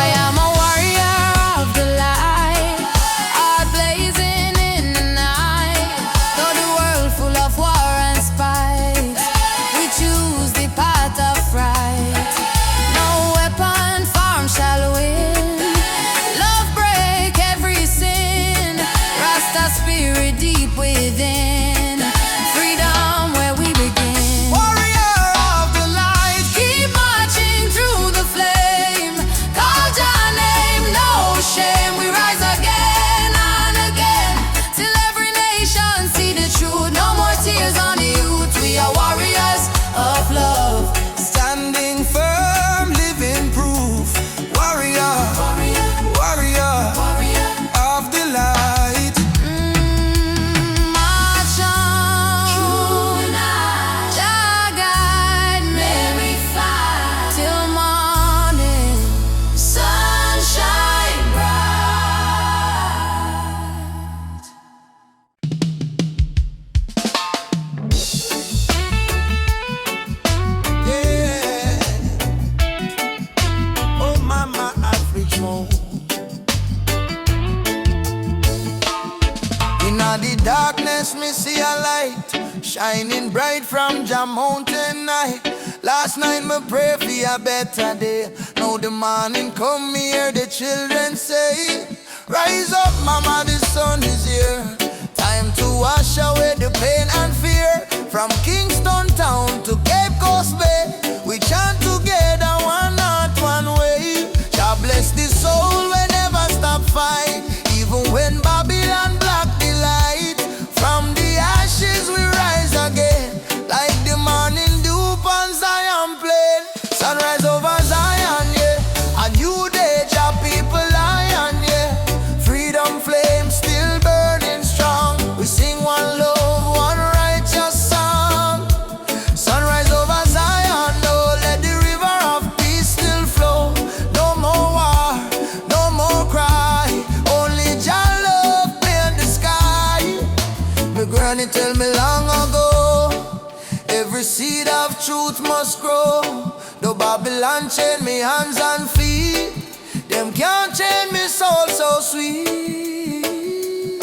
I am a warrior of the light, heart blazing in the night. Though the world full of war and spite, we choose the path of right. No weapon formed shall win. Love break every sin. Rasta spirit deep within. Freedom where we begin. Warrior of the light, Keep marching through the flame. Call Jah name, no shame. We rise again and again, till every nation see the truth. No more tears on the youth. We are warriors of love. standing firm, living proof. Warrior, warrior of the light. March on. Jah guide me till morning. Sunshine bright. Yeah. Oh, Mama Africa. In the darkness, me see a light shining bright from Jah mountain night. Last night me pray for a better day. Now the morning come, me hear the children say, rise up, Mama, the sun is here. Time to wash away the pain and fear. From Kingston town to Cape Coast Bay, we chant together, one heart, one way. Jah bless the soul, we never stop fight. Even when Babylon block the light, from the ashes we rise again, like the morning dew on Zion plain. Sunrise over Zion, yeah. A new day, Jah people lion, yeah. Freedom flame still burning strong. We sing one love, one righteous song. Sunrise over Zion, no, let the river of peace still flow. No more war, no more cry. Only Jah love paint the sky. My granny tell me long ago, every seed of truth must grow. Though Babylon chain me hands and feet, them can't chain me soul so sweet.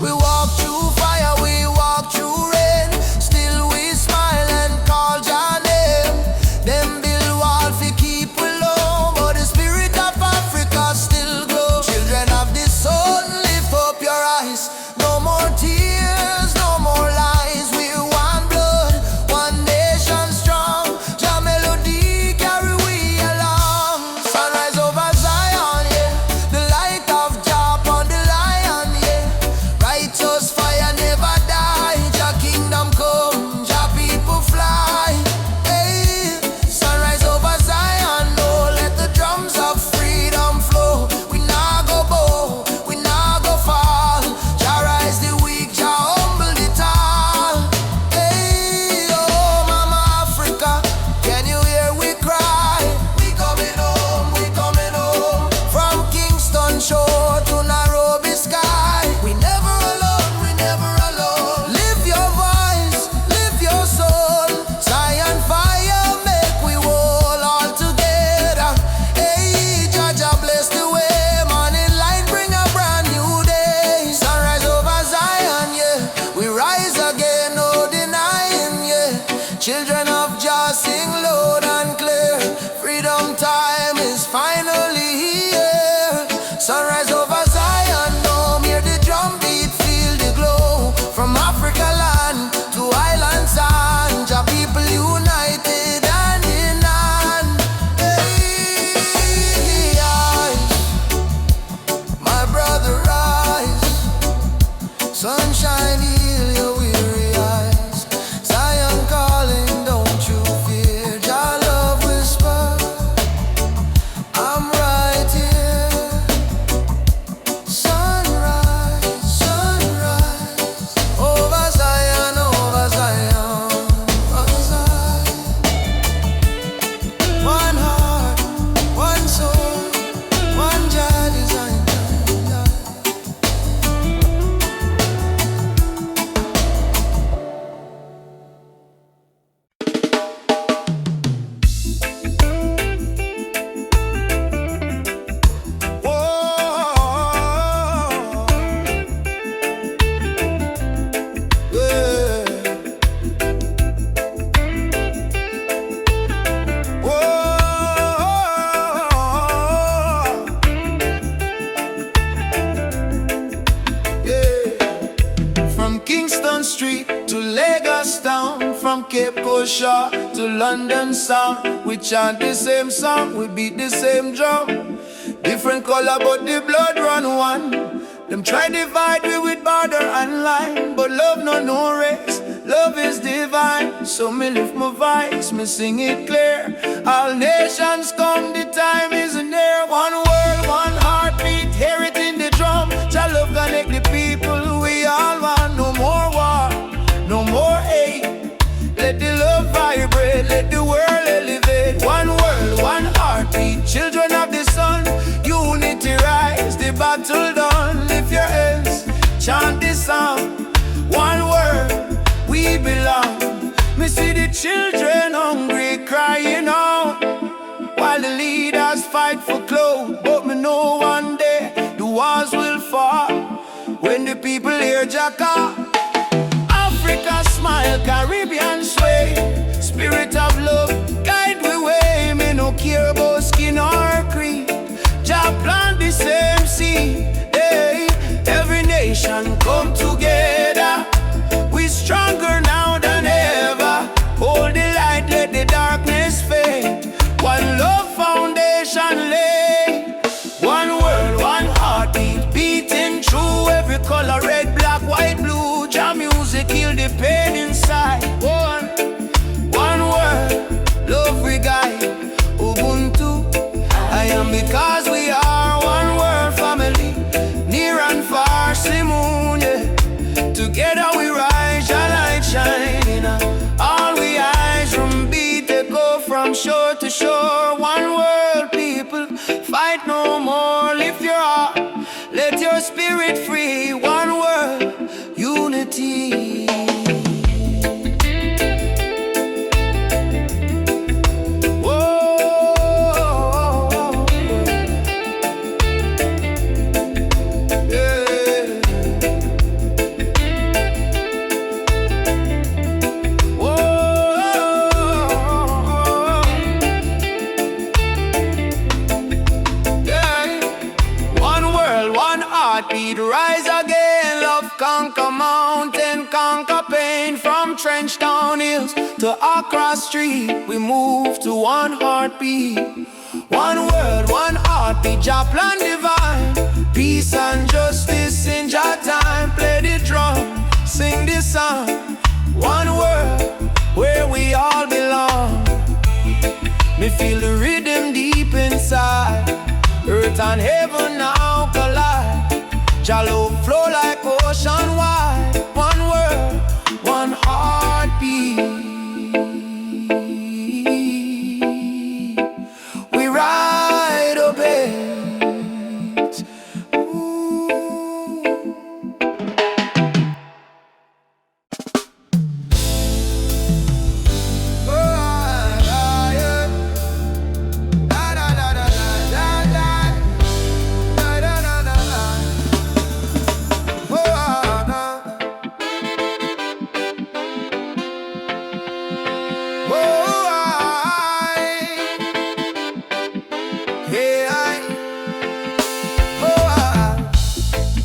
We walk through fire, we walk through rain, still we smile and call Jah name. Them build wall fi keep we low, but the spirit of Africa still glow. Children of the sun, lift up your eyes. No more tears, no more lies. We one blood, one nation strong. Jah melody carry we along. Cape Coast to London sound. We chant the same song, we beat the same drum. Different color but the blood run one. Them try divide we with border and line, but love no race, love is divine. So me lift my voice, me sing it clear. All nations come, the time is near. One world, one heartbeat, hear it in the drum. Jah love connect the people, we all want. No more war, no more hate. Let the love vibrate, let the world elevate. One world, one heartbeat, children of the sun. Unity rise, the battle done. Lift your hands, chant this song. One word, we belong. Me see the children hungry, crying out, while the leaders fight for clothes. But me know one day the walls will fall when the people hear Jacka. Africa smile, Caribbean sway. Spirit of love, guide we way. Me no care about skin or creed. Jah plant the same seed. Hey, every nation come together. We stronger now than ever. Hold the light, let the darkness fade. One love foundation lay. One world, one heartbeat, beating through every color, red, black, white, blue. Jah music heal the pain inside. One word, love we guide. Ubuntu, I am because we are one world family. Near and far, Simone, yeah. Together we rise, our light shining. All we eyes from beat, they go from shore to shore. One world, people, fight no more. Lift your heart, let your spirit free. One world, unity. Rise again, love conquer mountain, conquer pain. From Trench Town Hills to Accra Street, we move to one heartbeat. One word, one heartbeat, Jah plan divine. Peace and justice in Jah time. Play the drum, sing this song. One word, where we all belong. Me feel the rhythm deep inside. Earth and heaven now collide. Jah love flow like ocean wide. One word, one heartbeat. We ride a bit.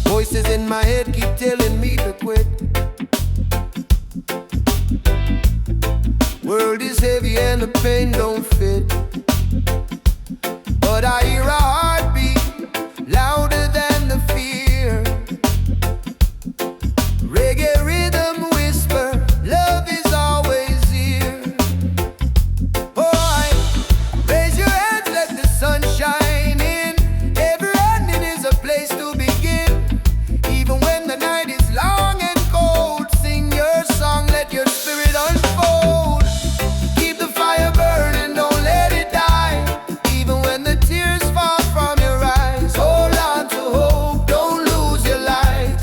Voices in my head keep telling me to quit. World is heavy and the pain don't fit. But I hear a heartbeat louder than the fear. Reggae rhythm whisper, love is always here. Boy, raise your hands, let the sun shine in. Every ending is a place to begin. Even when the night is long and cold, sing your song, let your spirit unfold. Keep the fire burning, don't let it die. Even when the tears fall from your eyes, hold on to hope, don't lose your light.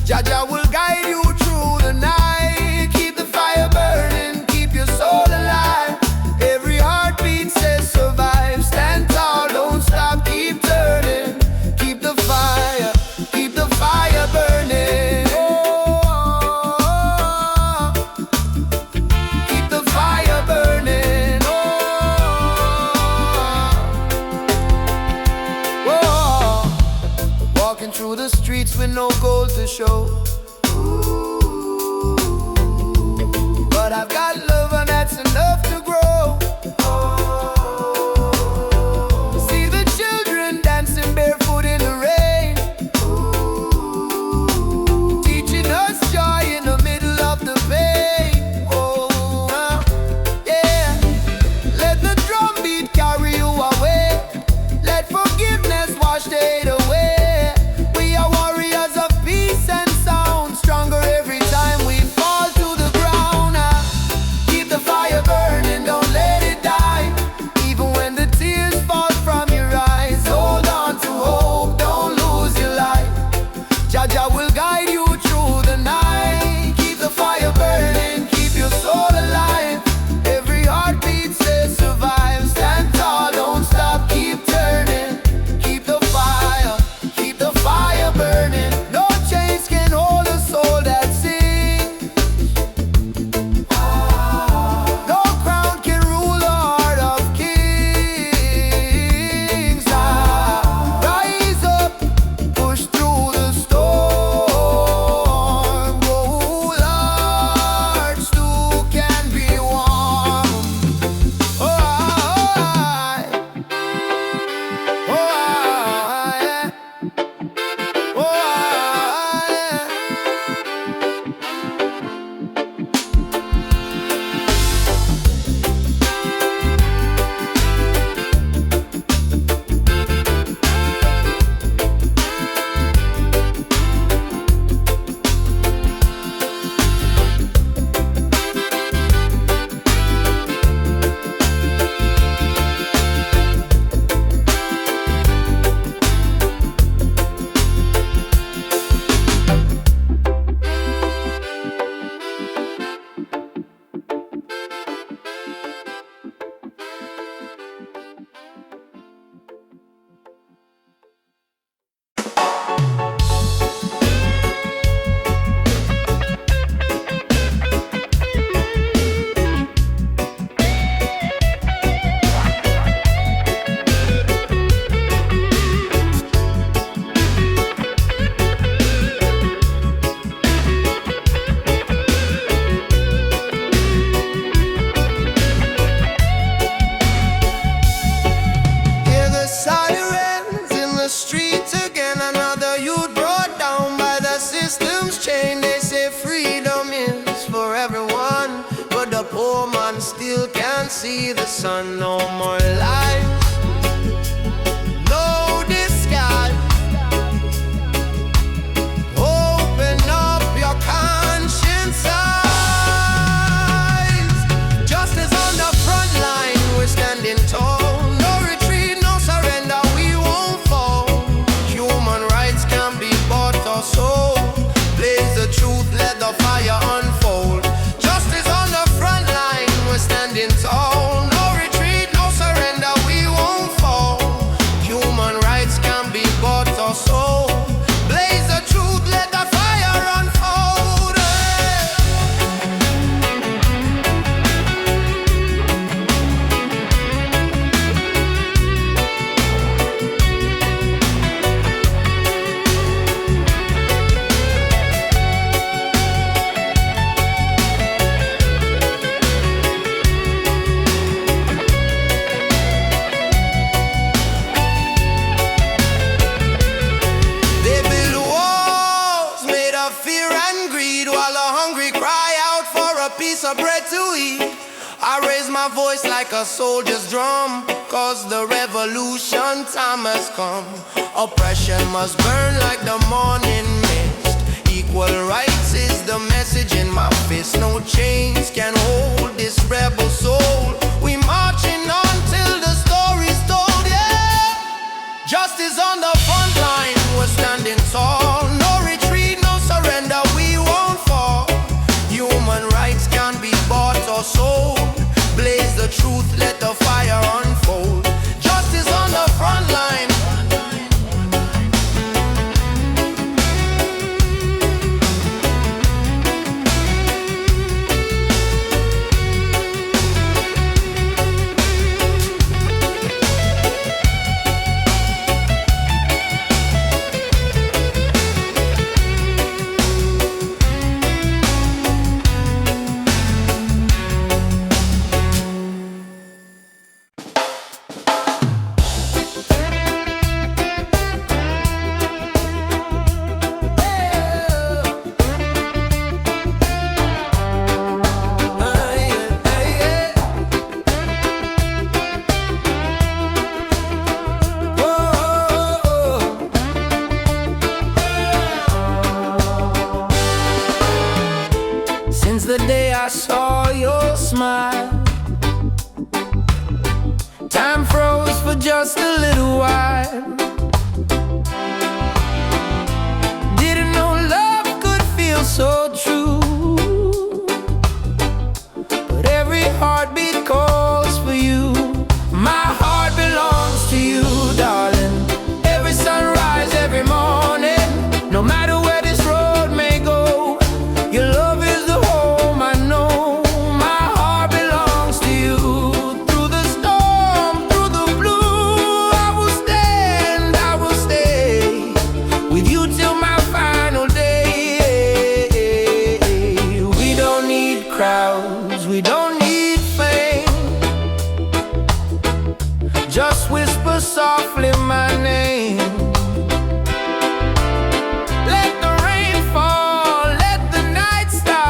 Jah Jah will guide you through the night. Keep the fire burning, keep your soul alive. Every heartbeat says survive. Stand tall, don't stop, keep turning. Keep the fire burning. Oh, keep the fire burning. Oh, walking through the streets with no gold to show. But I've got love wash the hate away. We are warriors of peace and sound, stronger every time we fall to the ground. Keep the fire burning, don't let it die. Even when the tears fall from your eyes, hold on to hope, don't lose your light. Jah Jah will guide you through the night. Keep the fire burning, keep your soul alive. Every heartbeat says survive. Stand tall, don't stop, keep turning. Keep the fire burning. No chains can hold a soul that sings. No crown can rule the heart of kings. Rise up, push through the storm. Gold hearts too can be warm. Oh, I, oh, I, oh, I. Hear the sirens in the streets again. Another youth brought down by the system's chain. They say freedom is for everyone, but the poor man still can't see the sun. No more life, no disguise. Open up your conscience eyes. Justice on the front line, we're standing tall. No retreat, no surrender, we won't fall. Human rights can't be bought or sold. Blaze the truth, let the fire unfold. Justice on the front line, we're standing tall. No retreat, no surrender, we won't fall. Human rights can't be bought or sold. Blaze the truth, let the fire unfold. They build walls made of fear and greed, while the hungry cry out for a piece of bread to eat. I raise my voice like a soldier's drum, cause the revolution time has come. Oppression must burn like the morning mist. Equal rights is the message in my fist. No chains can hold this rebel soul. We marching on till the story's told, yeah. Justice on the front line, we're standing tall. No retreat, no surrender, we won't fall. Human rights can't be bought or sold. Blaze the truth, let the fire unfold. Justice on the front line. the day I saw your smile. Time froze for just a little while. Didn't know love could feel so true, but every heartbeat calls for you. My heart belongs to you, darling. Every sunrise, every morning, no matter where this road may go, your love is the home I know. My heart belongs to you. Through the storm, through the blue, I will stand, I will stay with you till my final day. We don't need crowds, we don't need fame. Just whisper softly my name. Let the rain fall, let the night start.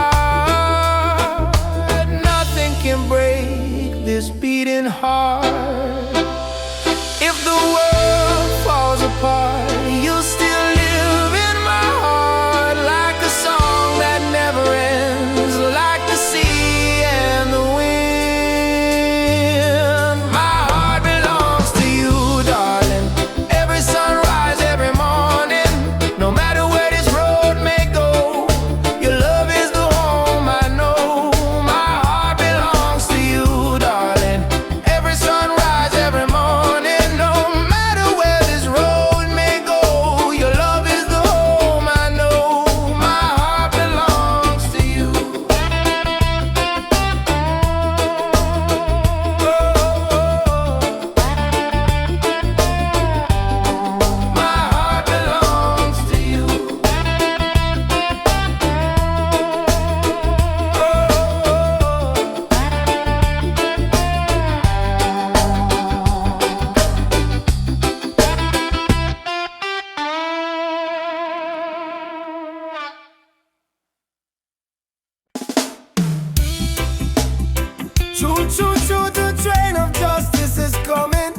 Nothing can break this beating heart. If the world falls apart, you'll still live in my heart, like a song that never ends, like the sea and the wind. My heart belongs to you, darling. Every sunrise, every morning, no matter where this road may go, your love is the home I know. My heart belongs to you, darling. Every sunrise, every morning, no matter where this road may go, your love is the home I know. My heart belongs to you. My heart belongs to you. Choo choo choo, the train of justice is coming.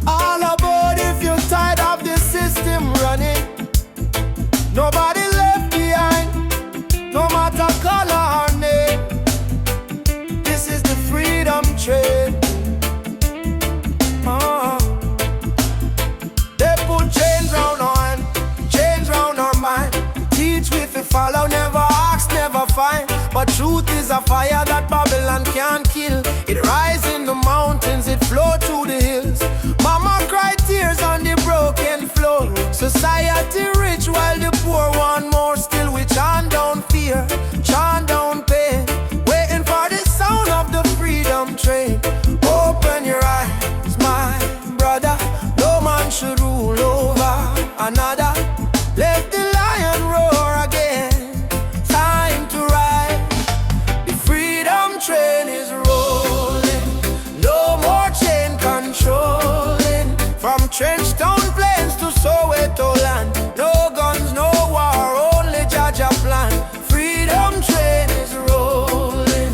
All aboard if you're tired of the system running. Nobody left behind, no matter color or name. This is the freedom train. They put chains round our hand, chains round our mind. Teach we fi follow, never ask, never find. But truth is a fire that Babylon can't kill. It rise in the mountains, it flow through the hills. Mama cry tears on the broken floor. Society rich while the poor want more. Still we chant down fear, chant down pain, waiting for the sound of the freedom train. Open your eyes, my brother. No man should rule over another. Let the lion roar again. Time to ride. The freedom train is rolling. No more chain controlling. From Trenchtown Plains to Soweto land. No guns, no war, only Jaja plan. Freedom train is rolling.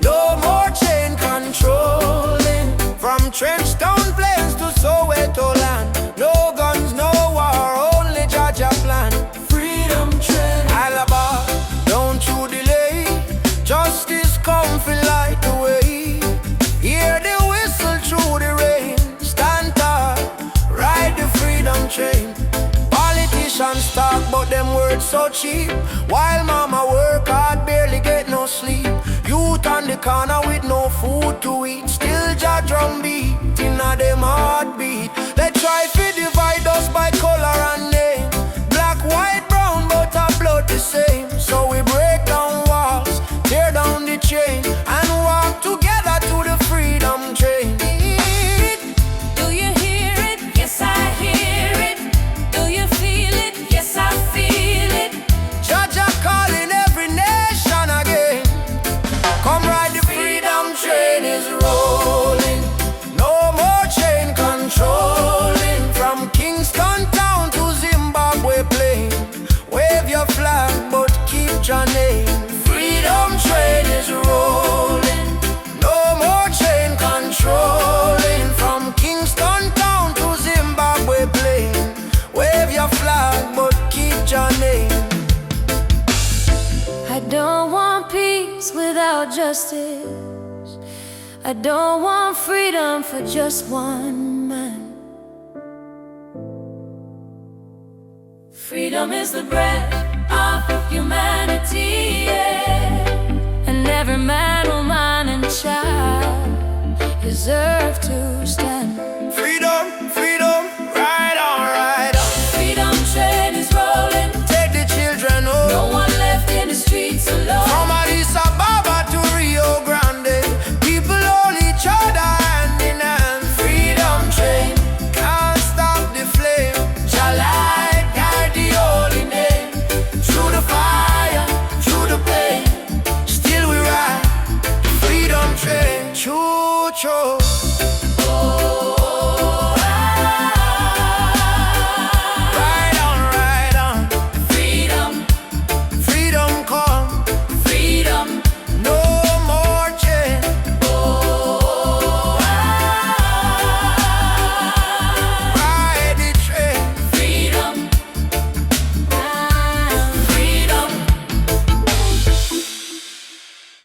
No more chain controlling. From Trenchtown Plains to Soweto land. No guns, no war, only Jaja plan. Freedom train. Alaba, don't you delay. Justice come fi light the way. Hear the whistle through the rain. Stand tall, ride the freedom train. Politicians talk but them words so cheap. While mama work hard, barely get no sleep. Youth on the corner with no food to eat. Still ja drum beat inna them heartbeat. They try to divide us by color and name. Black, white, brown, but our blood the same. So we break down walls, tear down the chain, and walk together to the freedom train. Do you hear it? Yes, I hear it. Do you feel it? Yes, I feel it. Jaja calling every nation again. Come ride the freedom train is rolling. No more chain peace without justice. I don't want freedom for just one man. Freedom is the breath of humanity, yeah. And every man, woman, and child deserve to stand.